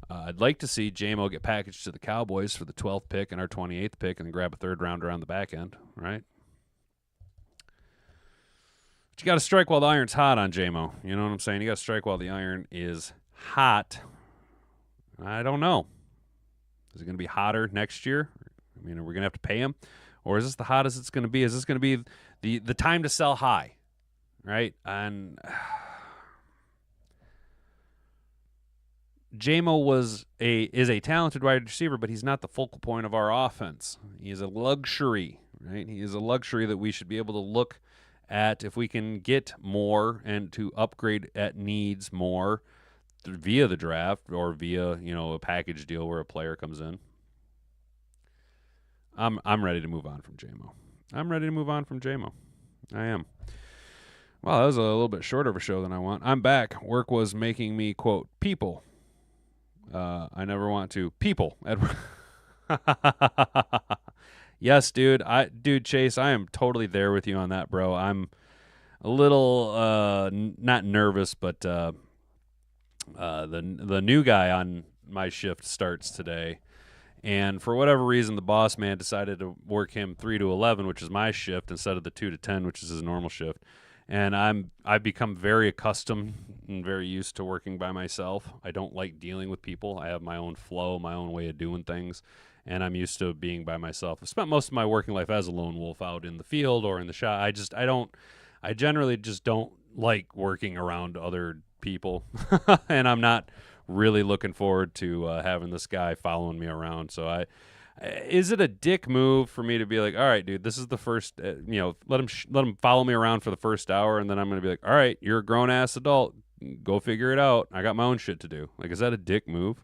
S1: I'd like to see Jamo get packaged to the Cowboys for the 12th pick and our 28th pick and then grab a 3rd rounder on the back end, right? But you got to strike while the iron's hot on Jamo. You know what I'm saying? You got to strike while the iron is hot. I don't know. Is it going to be hotter next year? I mean, are we going to have to pay him? Or is this the hottest it's going to be? Is this going to be the time to sell high? Right? And Jamo is a talented wide receiver, but he's not the focal point of our offense. He is a luxury, right? He is a luxury that we should be able to look at if we can get more and to upgrade at needs more via the draft or via, a package deal where a player comes in. I'm ready to move on from Jamo. I am. Well, that was a little bit shorter of a show than I want. I'm back. Work was making me, quote, people. I never want to. People. Yes, dude. Chase, I am totally there with you on that, bro. I'm a little not nervous, but the new guy on my shift starts today. And for whatever reason, the boss man decided to work him 3 to 11, which is my shift, instead of the 2 to 10, which is his normal shift. And I've become very accustomed and very used to working by myself. I don't like dealing with people. I have my own flow, my own way of doing things, and I'm used to being by myself. I've spent most of my working life as a lone wolf out in the field or in the shop. I generally just don't like working around other people, and I'm not really looking forward to having this guy following me around. So is it a dick move for me to be like, all right, dude, this is the first, let him follow me around for the first hour, and then I'm going to be like, all right, you're a grown-ass adult. Go figure it out. I got my own shit to do. Like, is that a dick move?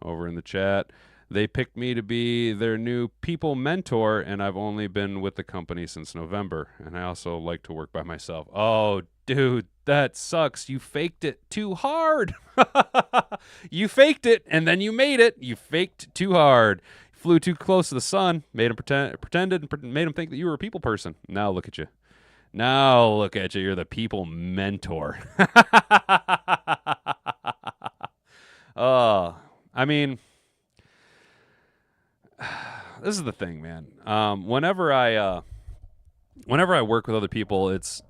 S1: Over in the chat, they picked me to be their new people mentor, and I've only been with the company since November, and I also like to work by myself. Oh, dude, that sucks. You faked it too hard. You faked it, and then you made it. You faked too hard. Flew too close to the sun, made him pretended, and made him think that you were a people person. Now look at you. You're the people mentor. Oh, I mean, this is the thing, man. Whenever I work with other people, it's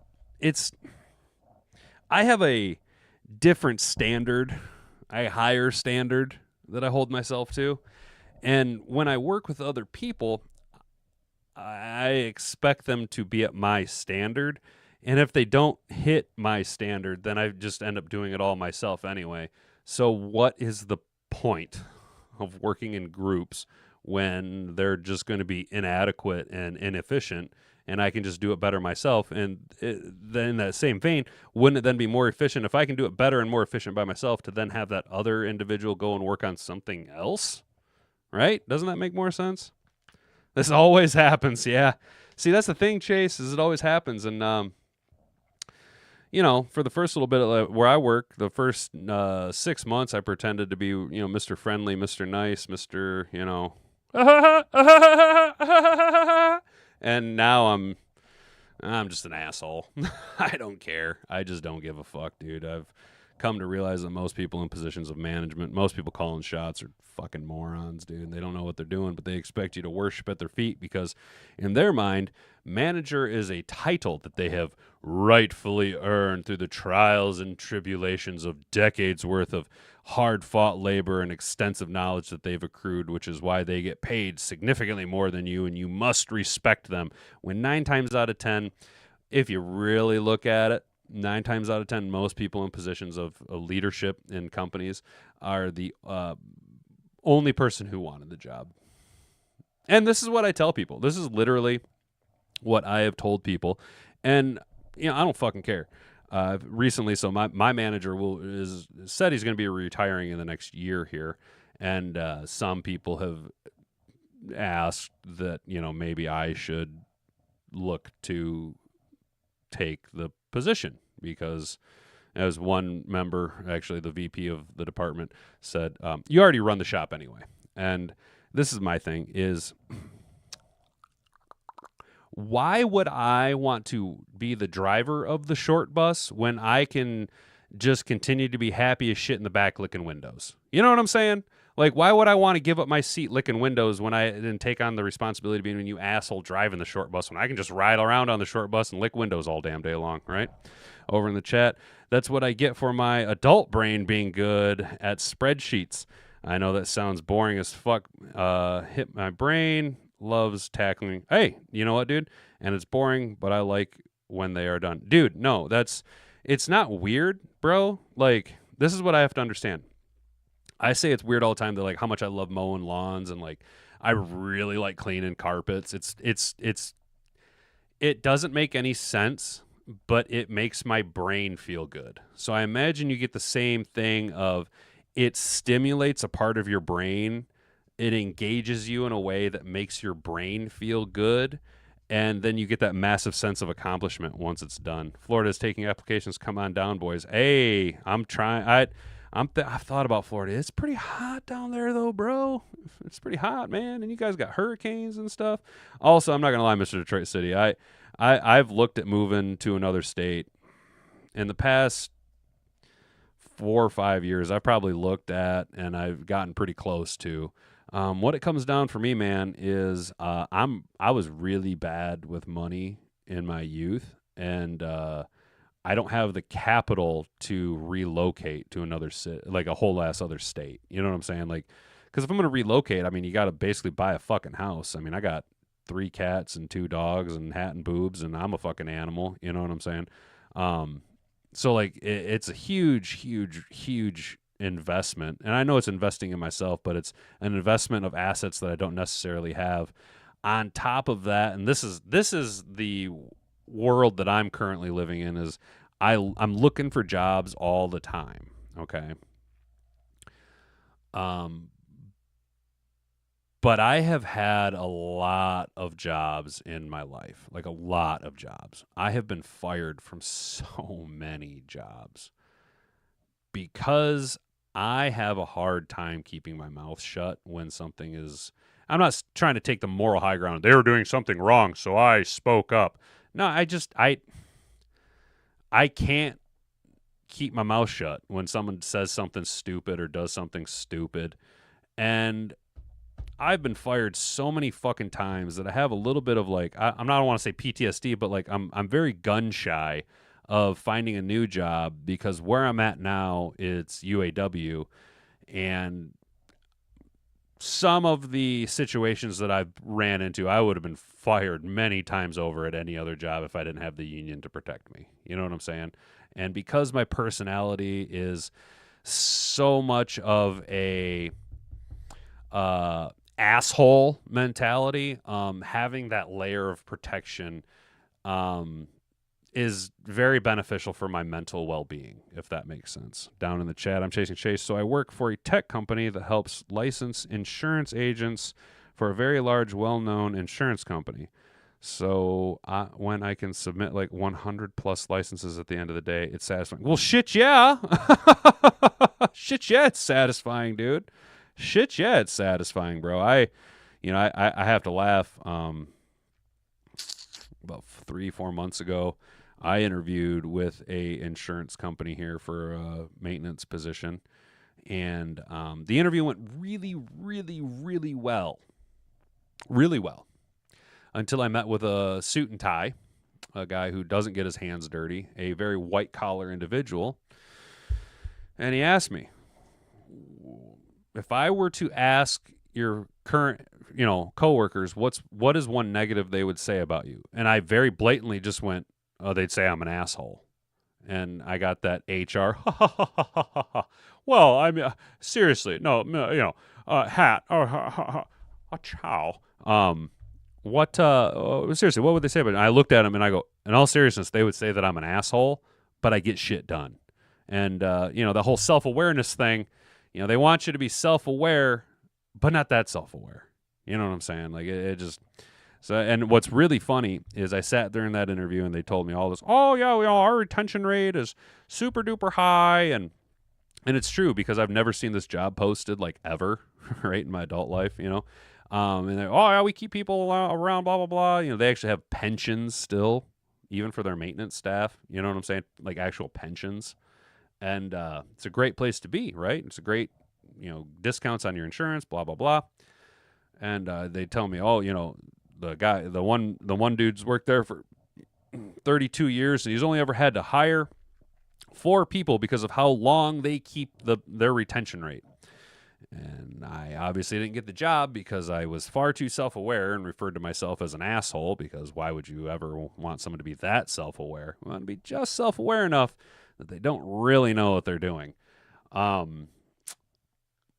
S1: I have a different standard, a higher standard that I hold myself to. And when I work with other people, I expect them to be at my standard. And if they don't hit my standard, then I just end up doing it all myself anyway. So what is the point of working in groups when they're just going to be inadequate and inefficient, and I can just do it better myself? And then in that same vein, wouldn't it then be more efficient if I can do it better and more efficient by myself to then have that other individual go and work on something else? Right? Doesn't that make more sense? This always happens, yeah. See, that's the thing, Chase, is it always happens. And, for the first little bit of where I work, the first 6 months, I pretended to be, Mr. Friendly, Mr. Nice, Mr., and now I'm just an asshole. I don't care. I just don't give a fuck, dude. I've come to realize that most people in positions of management, most people calling shots are fucking morons, dude. They don't know what they're doing, but they expect you to worship at their feet because in their mind, manager is a title that they have rightfully earned through the trials and tribulations of decades worth of hard-fought labor and extensive knowledge that they've accrued, which is why they get paid significantly more than you, and you must respect them. When 9 times out of 10, if you really look at it, 9 times out of 10, most people in positions of leadership in companies are the only person who wanted the job. And this is what I tell people. This is literally what I have told people. And, I don't fucking care. Recently, so my manager said he's going to be retiring in the next year here. And some people have asked that, maybe I should look to take the position, because as one member, actually the VP of the department, said, you already run the shop anyway. And this is my thing is, why would I want to be the driver of the short bus when I can just continue to be happy as shit in the back licking windows? You know what I'm saying? Like, why would I want to give up my seat licking windows when I didn't take on the responsibility of being you asshole driving the short bus, when I can just ride around on the short bus and lick windows all damn day long, right? Over in the chat, that's what I get for my adult brain being good at spreadsheets. I know that sounds boring as fuck. Hit my brain loves tackling. Hey, you know what, dude? And it's boring, but I like when they are done. Dude, no, it's not weird, bro. Like, this is what I have to understand. I say it's weird all the time that, like, how much I love mowing lawns and, like, I really like cleaning carpets. It doesn't make any sense, but it makes my brain feel good. So I imagine you get the same thing of it stimulates a part of your brain. It engages you in a way that makes your brain feel good. And then you get that massive sense of accomplishment once it's done. Florida's taking applications. Come on down, boys. Hey, I'm trying. I've thought about Florida. It's pretty hot down there, though, bro. It's pretty hot, man. And you guys got hurricanes and stuff. Also, I'm not gonna lie, Mr. Detroit City. I've looked at moving to another state in the past 4 or 5 years. I've probably looked at, and I've gotten pretty close to. What it comes down for me, man, is I was really bad with money in my youth, and I don't have the capital to relocate to another city, like a whole ass other state. You know what I'm saying? Like, because if I'm going to relocate, I mean, you got to basically buy a fucking house. I mean, I got 3 cats and 2 dogs and hat and boobs, and I'm a fucking animal. You know what I'm saying? So like, it's a huge, huge, huge investment. And I know it's investing in myself, but it's an investment of assets that I don't necessarily have. On top of that, and this is the world that I'm currently living in, is I'm looking for jobs all the time. Okay. But I have had a lot of jobs in my life, like a lot of jobs. I have been fired from so many jobs because I have a hard time keeping my mouth shut when something is. I'm not trying to take the moral high ground. They were doing something wrong, so I spoke up. No, I can't keep my mouth shut when someone says something stupid or does something stupid. And I've been fired so many fucking times that I have a little bit of like, I'm not, I don't want to say PTSD, but like I'm very gun shy of finding a new job because where I'm at now, it's UAW, and some of the situations that I've ran into, I would have been fired many times over at any other job if I didn't have the union to protect me. You know what I'm saying? And because my personality is so much of a asshole mentality, having that layer of protection is very beneficial for my mental well-being, if that makes sense. Down in the chat, I'm Chasing Chase. So I work for a tech company that helps license insurance agents for a very large, well-known insurance company. So when I can submit like 100 plus licenses at the end of the day, it's satisfying. Well, shit, yeah. Shit, yeah, it's satisfying, dude. Shit, yeah, it's satisfying, bro. I have to laugh. About 3-4 months ago, I interviewed with a insurance company here for a maintenance position, and the interview went really, really, really well. Really well. Until I met with a suit and tie, a guy who doesn't get his hands dirty, a very white-collar individual, and he asked me, if I were to ask your current, coworkers, what is one negative they would say about you? And I very blatantly just went, oh, they'd say I'm an asshole. And I got that HR, well, I mean, seriously, no, hat, chow. Seriously, what would they say about it? And I looked at him and I go, in all seriousness, they would say that I'm an asshole, but I get shit done. And, the whole self-awareness thing, they want you to be self-aware, but not that self-aware. You know what I'm saying? Like, it just... So, and what's really funny is I sat during that interview and they told me all this, oh, yeah, our retention rate is super duper high. And it's true because I've never seen this job posted, like, ever, right, in my adult life, And they're, oh, yeah, we keep people around, blah, blah, blah. They actually have pensions still, even for their maintenance staff. You know what I'm saying? Like, actual pensions. And it's a great place to be, right? It's a great, discounts on your insurance, blah, blah, blah. And they tell me, oh, the one dude's worked there for 32 years, and he's only ever had to hire 4 people because of how long they keep their retention rate. And I obviously didn't get the job because I was far too self-aware and referred to myself as an asshole, because why would you ever want someone to be that self-aware? We want to be just self-aware enough that they don't really know what they're doing.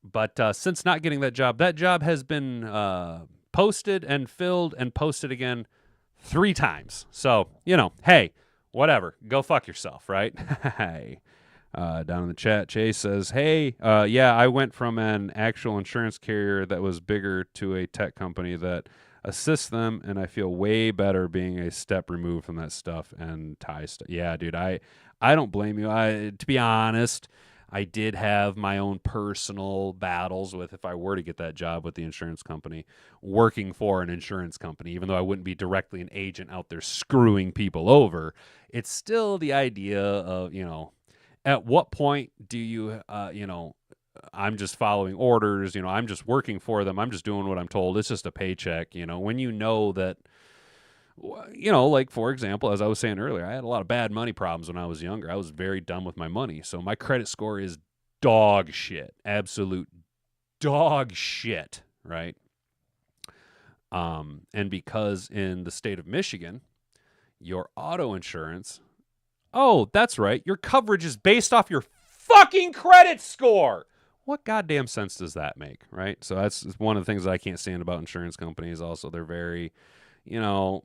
S1: But since not getting that job has been posted and filled and posted again 3 times. So, hey, whatever. Go fuck yourself, right? Hey. Down in the chat, Chase says, hey, yeah, I went from an actual insurance carrier that was bigger to a tech company that assists them, and I feel way better being a step removed from that stuff and tie stuff. Yeah, dude, I don't blame you. To be honest, I did have my own personal battles with, if I were to get that job with the insurance company, working for an insurance company, even though I wouldn't be directly an agent out there screwing people over. It's still the idea of, at what point do you, I'm just following orders, I'm just working for them, I'm just doing what I'm told, it's just a paycheck, when you know that, like, for example, as I was saying earlier, I had a lot of bad money problems when I was younger. I was very dumb with my money. So my credit score is dog shit, absolute dog shit, right? And because in the state of Michigan, your auto insurance, oh, that's right, your coverage is based off your fucking credit score. What goddamn sense does that make, right? So that's one of the things that I can't stand about insurance companies. Also, they're very, they're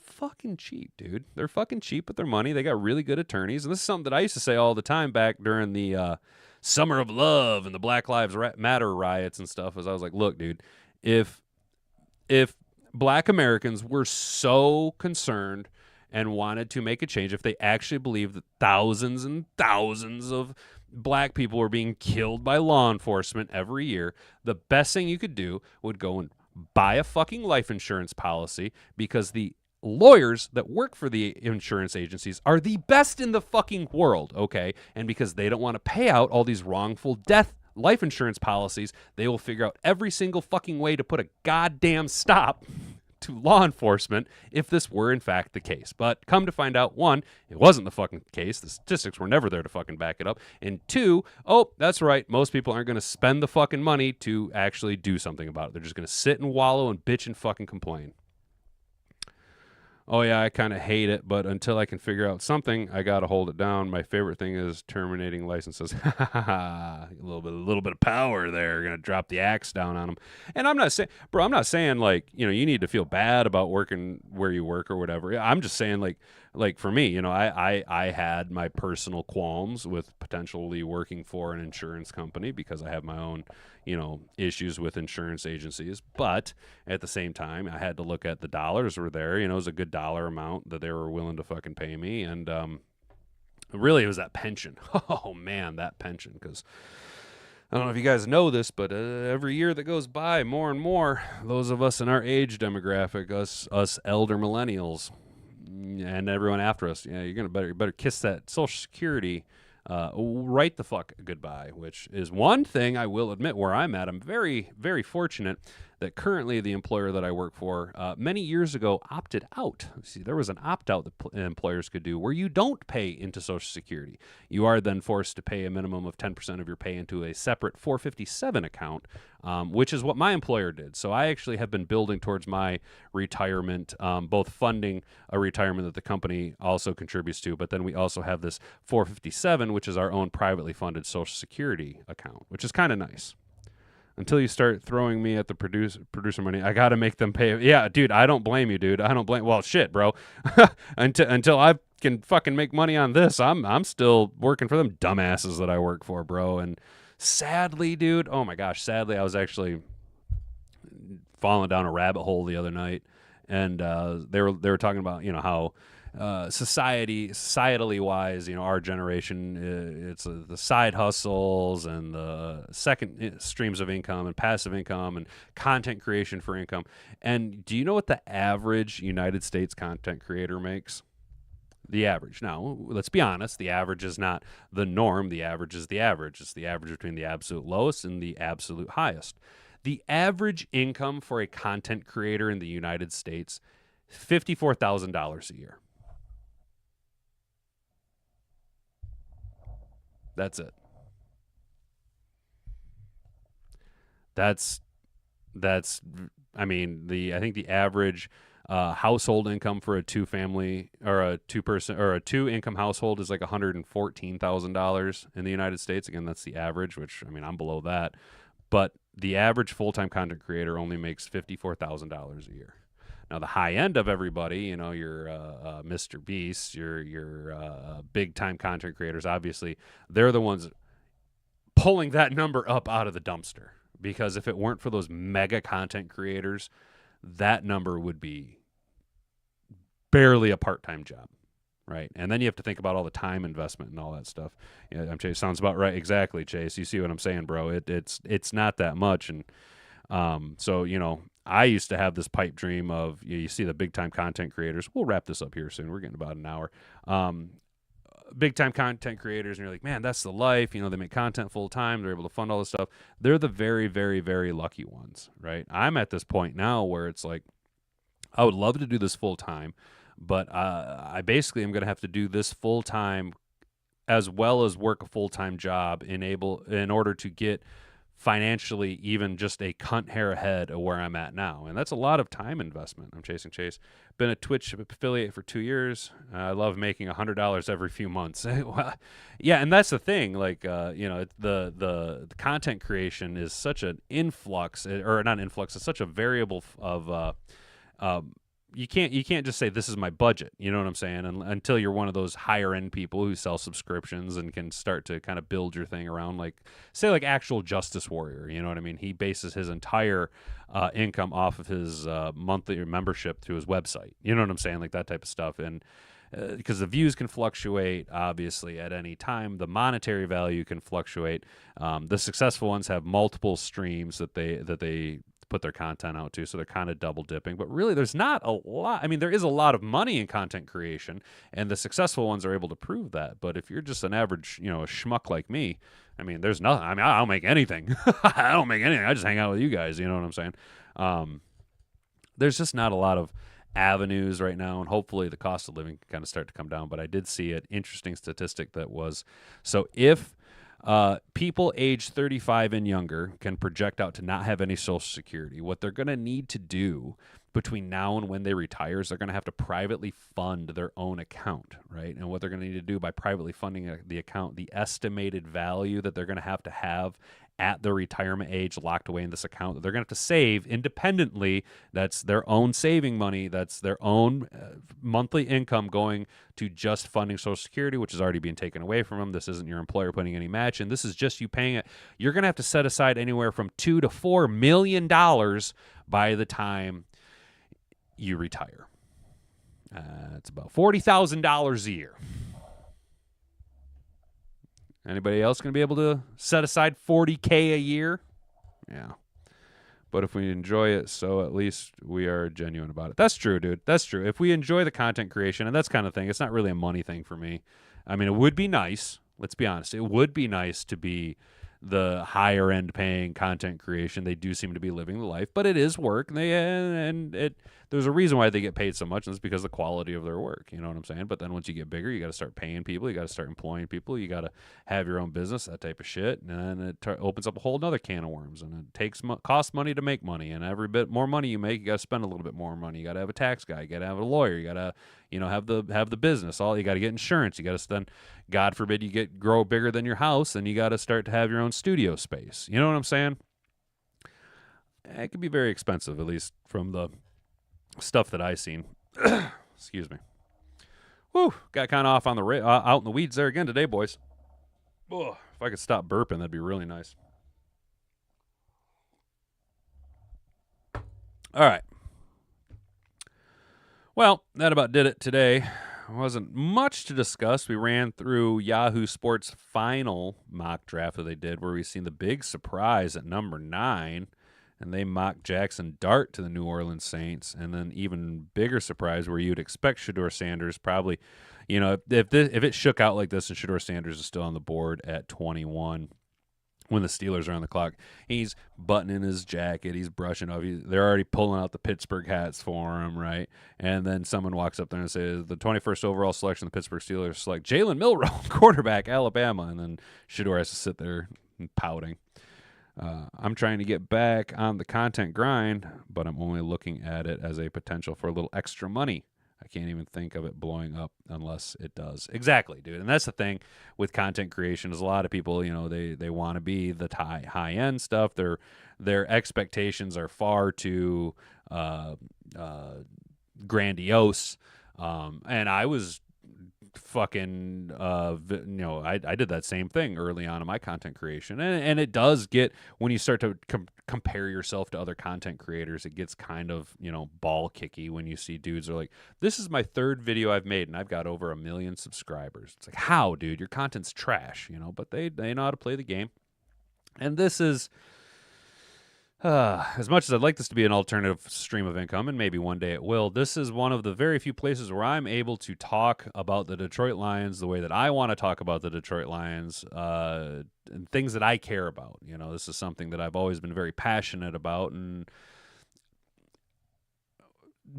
S1: fucking cheap, dude. They're fucking cheap with their money. They got really good attorneys. And this is something that I used to say all the time back during the Summer of Love and the Black Lives Matter riots and stuff. As I was like, look, dude, if Black Americans were so concerned and wanted to make a change, if they actually believed that thousands and thousands of Black people were being killed by law enforcement every year, the best thing you could do would go and buy a fucking life insurance policy, because the lawyers that work for the insurance agencies are the best in the fucking world, okay? And because they don't want to pay out all these wrongful death life insurance policies, they will figure out every single fucking way to put a goddamn stop to law enforcement if this were in fact the case. But come to find out, one, it wasn't the fucking case. The statistics were never there to fucking back it up. And two, oh, that's right, most people aren't going to spend the fucking money to actually do something about it. They're just going to sit and wallow and bitch and fucking complain. Oh, yeah, I kind of hate it, but until I can figure out something, I got to hold it down. My favorite thing is terminating licenses. a little bit of power there. Going to drop the axe down on them. And I'm not saying, bro, I'm not saying, like, you know, you need to feel bad about working where you work or whatever. I'm just saying, like for me, you know, I had my personal qualms with potentially working for an insurance company because I have my own, you know, issues with insurance agencies. But at the same time, I had to look at the dollars were there. You know, it was a good dollar amount that they were willing to fucking pay me. And really, it was that pension. Oh, man, that pension. Because I don't know if you guys know this, but every year that goes by, more and more, those of us in our age demographic, us elder millennials, and everyone after us, yeah, you're gonna better kiss that Social Security right the fuck goodbye, which is one thing I will admit where I'm at. I'm very, very fortunate that currently the employer that I work for many years ago opted out. See, there was an opt-out that employers could do where you don't pay into Social Security. You are then forced to pay a minimum of 10% of your pay into a separate 457 account, which is what my employer did. So I actually have been building towards my retirement, both funding a retirement that the company also contributes to, but then we also have this 457, which is our own privately funded Social Security account, which is kind of nice. Until you start throwing me at the producer money, I got to make them pay. Yeah, dude, I don't blame you, dude. I don't blame. Well, shit, bro. until I can fucking make money on this, I'm still working for them dumbasses that I work for, bro. And sadly, dude, oh my gosh, sadly, I was actually falling down a rabbit hole the other night, and they were talking about, you know, how societally wise, you know, our generation, it's the side hustles and the second streams of income and passive income and content creation for income. And do you know what the average United States content creator makes? The average. Now, let's be honest, the average is not the norm. The average is the average. It's the average between the absolute lowest and the absolute highest. The average income for a content creator in the United States, $54,000 a year. That's it. That's I mean, I think the average household income for a two-family or a two-person or a two-income household is like $114,000 in the United States. Again, that's the average, which, I mean, I'm below that. But the average full-time content creator only makes $54,000 a year. Now, the high end of everybody, you know, your Mr. Beast, your big-time content creators, obviously, they're the ones pulling that number up out of the dumpster. Because if it weren't for those mega content creators, that number would be barely a part-time job, right? And then you have to think about all the time investment and all that stuff. Yeah, I'm Chase. Sounds about right. Exactly, Chase. You see what I'm saying, bro? It's not that much, and so, you know, I used to have this pipe dream of, you see the big-time content creators. We'll wrap this up here soon. We're getting about an hour. Big-time content creators, and you're like, man, that's the life. You know, they make content full-time. They're able to fund all this stuff. They're the very, very, very lucky ones, right? I'm at this point now where it's like, I would love to do this full-time, but I basically am going to have to do this full-time as well as work a full-time job in order to get financially even just a cunt hair ahead of where I'm at now. And that's a lot of time investment. I'm chasing Chase. Been a Twitch affiliate for 2 years. I love making $100 every few months. Well, yeah, and that's the thing. Like, you know, the content creation is such an influx, or not influx, it's such a variable of you can't just say this is my budget, you know what I'm saying, until you're one of those higher end people who sell subscriptions and can start to kind of build your thing around, like, say, like Actual Justice Warrior, you know what I mean? He bases his entire income off of his monthly membership to his website, you know what I'm saying, like that type of stuff. And because the views can fluctuate, obviously, at any time. The monetary value can fluctuate. The successful ones have multiple streams that they put their content out too, so they're kind of double dipping. But really, there's not a lot. I mean, there is a lot of money in content creation, and the successful ones are able to prove that. But if you're just an average, a schmuck like me, I mean, there's nothing. I mean, I don't make anything. I don't make anything. I just hang out with you guys. You know what I'm saying? There's just not a lot of avenues right now, and hopefully the cost of living can kind of start to come down. But I did see an interesting statistic that was, so if people age 35 and younger can project out to not have any Social Security, what they're going to need to do between now and when they retire is they're going to have to privately fund their own account, right? And what they're going to need to do by privately funding the account, the estimated value that they're going to have at their retirement age locked away in this account that they're going to have to save independently. That's their own saving money. That's their own monthly income going to just funding Social Security, which is already being taken away from them. This isn't your employer putting any match in. This is just you paying it. You're going to have to set aside anywhere from $2 to $4 million by the time you retire. It's about $40,000 a year. Anybody else going to be able to set aside $40K a year? Yeah. But if we enjoy it, so at least we are genuine about it. That's true, dude. That's true. If we enjoy the content creation and that's kind of thing, it's not really a money thing for me. I mean, it would be nice. Let's be honest. It would be nice to be the higher end paying content creation. They do seem to be living the life, but it is work. There's a reason why they get paid so much, and it's because of the quality of their work. You know what I'm saying? But then once you get bigger, you got to start paying people. You got to start employing people. You got to have your own business, that type of shit. And then it opens up a whole other can of worms. And it costs money to make money. And every bit more money you make, you got to spend a little bit more money. You got to have a tax guy. You got to have a lawyer. You got to have the business. You got to get insurance. You got to spend. God forbid you grow bigger than your house, and you got to start to have your own studio space. You know what I'm saying? It can be very expensive, at least from the stuff that I've seen. Excuse me. Woo, got kind of off on the out in the weeds there again today, boys. Oh, if I could stop burping, that'd be really nice. All right. Well, that about did it today. Wasn't much to discuss. We ran through Yahoo Sports' final mock draft that they did, where we seen the big surprise at number 9, and they mocked Jackson Dart to the New Orleans Saints, and then even bigger surprise where you'd expect Shedeur Sanders probably, if it shook out like this and Shedeur Sanders is still on the board at 21 when the Steelers are on the clock, he's buttoning his jacket, he's brushing off, they're already pulling out the Pittsburgh hats for him, right? And then someone walks up there and says, the 21st overall selection of the Pittsburgh Steelers select Jalen Milroe, quarterback, Alabama, and then Shedeur has to sit there pouting. I'm trying to get back on the content grind, but I'm only looking at it as a potential for a little extra money. I can't even think of it blowing up unless it does. Exactly, dude. And that's the thing with content creation is a lot of people, they want to be the high end stuff. Their expectations are far too grandiose. And I was fucking I did that same thing early on in my content creation, and it does get, when you start to compare yourself to other content creators, it gets kind of ball kicky when you see dudes are like, this is my 3rd video I've made and I've got over 1 million subscribers. It's like, how, dude? Your content's trash, but they know how to play the game. And this is as much as I'd like this to be an alternative stream of income, and maybe one day it will, this is one of the very few places where I'm able to talk about the Detroit Lions the way that I want to talk about the Detroit Lions, and things that I care about. This is something that I've always been very passionate about, and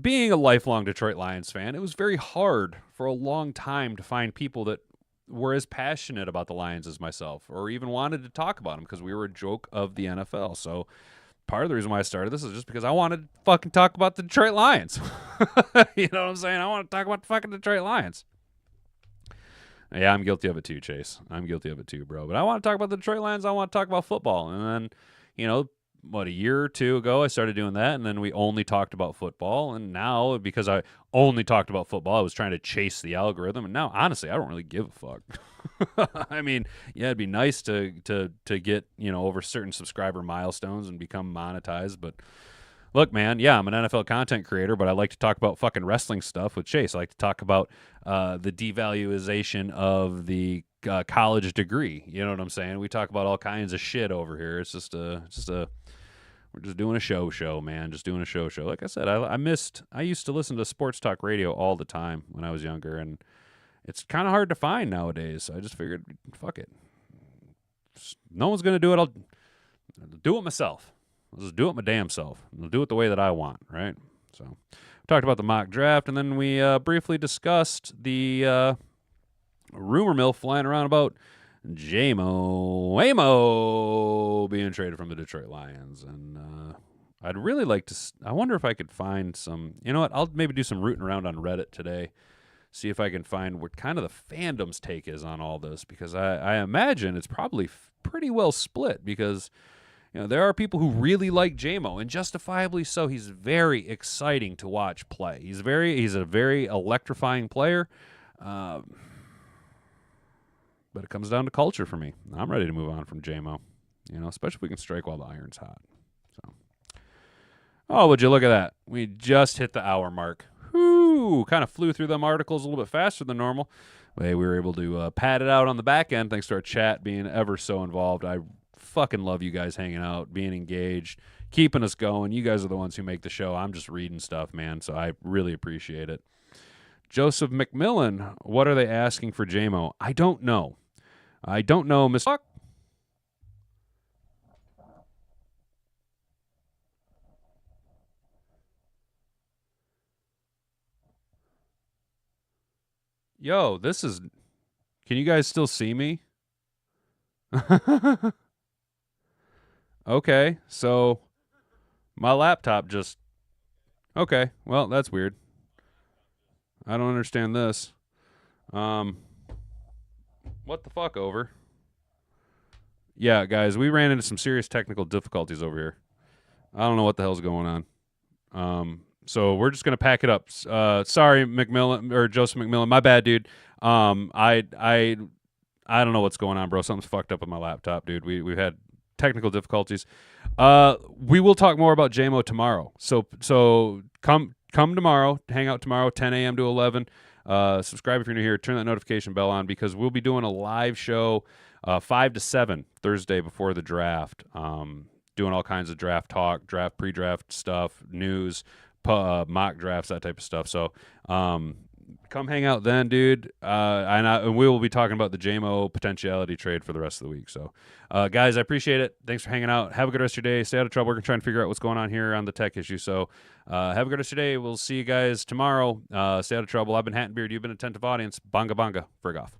S1: being a lifelong Detroit Lions fan, it was very hard for a long time to find people that were as passionate about the Lions as myself, or even wanted to talk about them, because we were a joke of the NFL. So part of the reason why I started this is just because I wanted to fucking talk about the Detroit Lions. You know what I'm saying? I want to talk about the fucking Detroit Lions. Yeah, I'm guilty of it too, Chase. I'm guilty of it too, bro. But I want to talk about the Detroit Lions. I want to talk about football. And then, a year or two ago, I started doing that, and then we only talked about football. And now, because I only talked about football, I was trying to chase the algorithm. And now, honestly, I don't really give a fuck. I mean, yeah, it'd be nice to get, over certain subscriber milestones and become monetized. But look, man, yeah, I'm an NFL content creator, but I like to talk about fucking wrestling stuff with Chase. I like to talk about the devaluation of the college degree. You know what I'm saying? We talk about all kinds of shit over here. It's just a We're just doing a show, man. Just doing a show. Like I said, I used to listen to sports talk radio all the time when I was younger, and it's kind of hard to find nowadays. So I just figured, fuck it. No one's going to do it. I'll do it myself. I'll just do it my damn self. I'll do it the way that I want, right? So we talked about the mock draft, and then we briefly discussed the rumor mill flying around about Jamo being traded from the Detroit Lions. And I'd really like to I wonder if I could find some, you know what, I'll maybe do some rooting around on Reddit today, see if I can find what kind of the fandom's take is on all this, because I imagine it's probably pretty well split, because you know, there are people who really like Jamo, and justifiably so. He's very exciting to watch play. He's a very electrifying player. But it comes down to culture for me. I'm ready to move on from Jamo, you know, especially if we can strike while the iron's hot. So, oh, would you look at that? We just hit the hour mark. Whoo! Kind of flew through them articles a little bit faster than normal. But hey, we were able to pad it out on the back end thanks to our chat being ever so involved. I fucking love you guys hanging out, being engaged, keeping us going. You guys are the ones who make the show. I'm just reading stuff, man, so I really appreciate it. Joseph McMillan, what are they asking for Jamo? I don't know, Miss Fuck. Yo, this is... Can you guys still see me? Okay, so my laptop just... Okay, well, that's weird. I don't understand this. What the fuck, over? Yeah, guys, we ran into some serious technical difficulties over here. I don't know what the hell's going on. So we're just gonna pack it up. Sorry, McMillan or Joseph McMillan. My bad, dude. I don't know what's going on, bro. Something's fucked up with my laptop, dude. We've had technical difficulties. We will talk more about Jamo tomorrow. So come tomorrow, hang out tomorrow, 10 a.m. to 11. Subscribe if you're new here. Turn that notification bell on, because we'll be doing a live show 5 to 7 Thursday before the draft. Doing all kinds of draft talk, draft, pre-draft stuff, news, mock drafts, that type of stuff. So come hang out then, dude. And we will be talking about the Jamo potentiality trade for the rest of the week. So, guys, I appreciate it. Thanks for hanging out. Have a good rest of your day. Stay out of trouble. We're trying to figure out what's going on here on the tech issue. So have a good rest of your day. We'll see you guys tomorrow. Stay out of trouble. I've been Hat and Beard. You've been attentive audience. Bonga bonga. Frig off.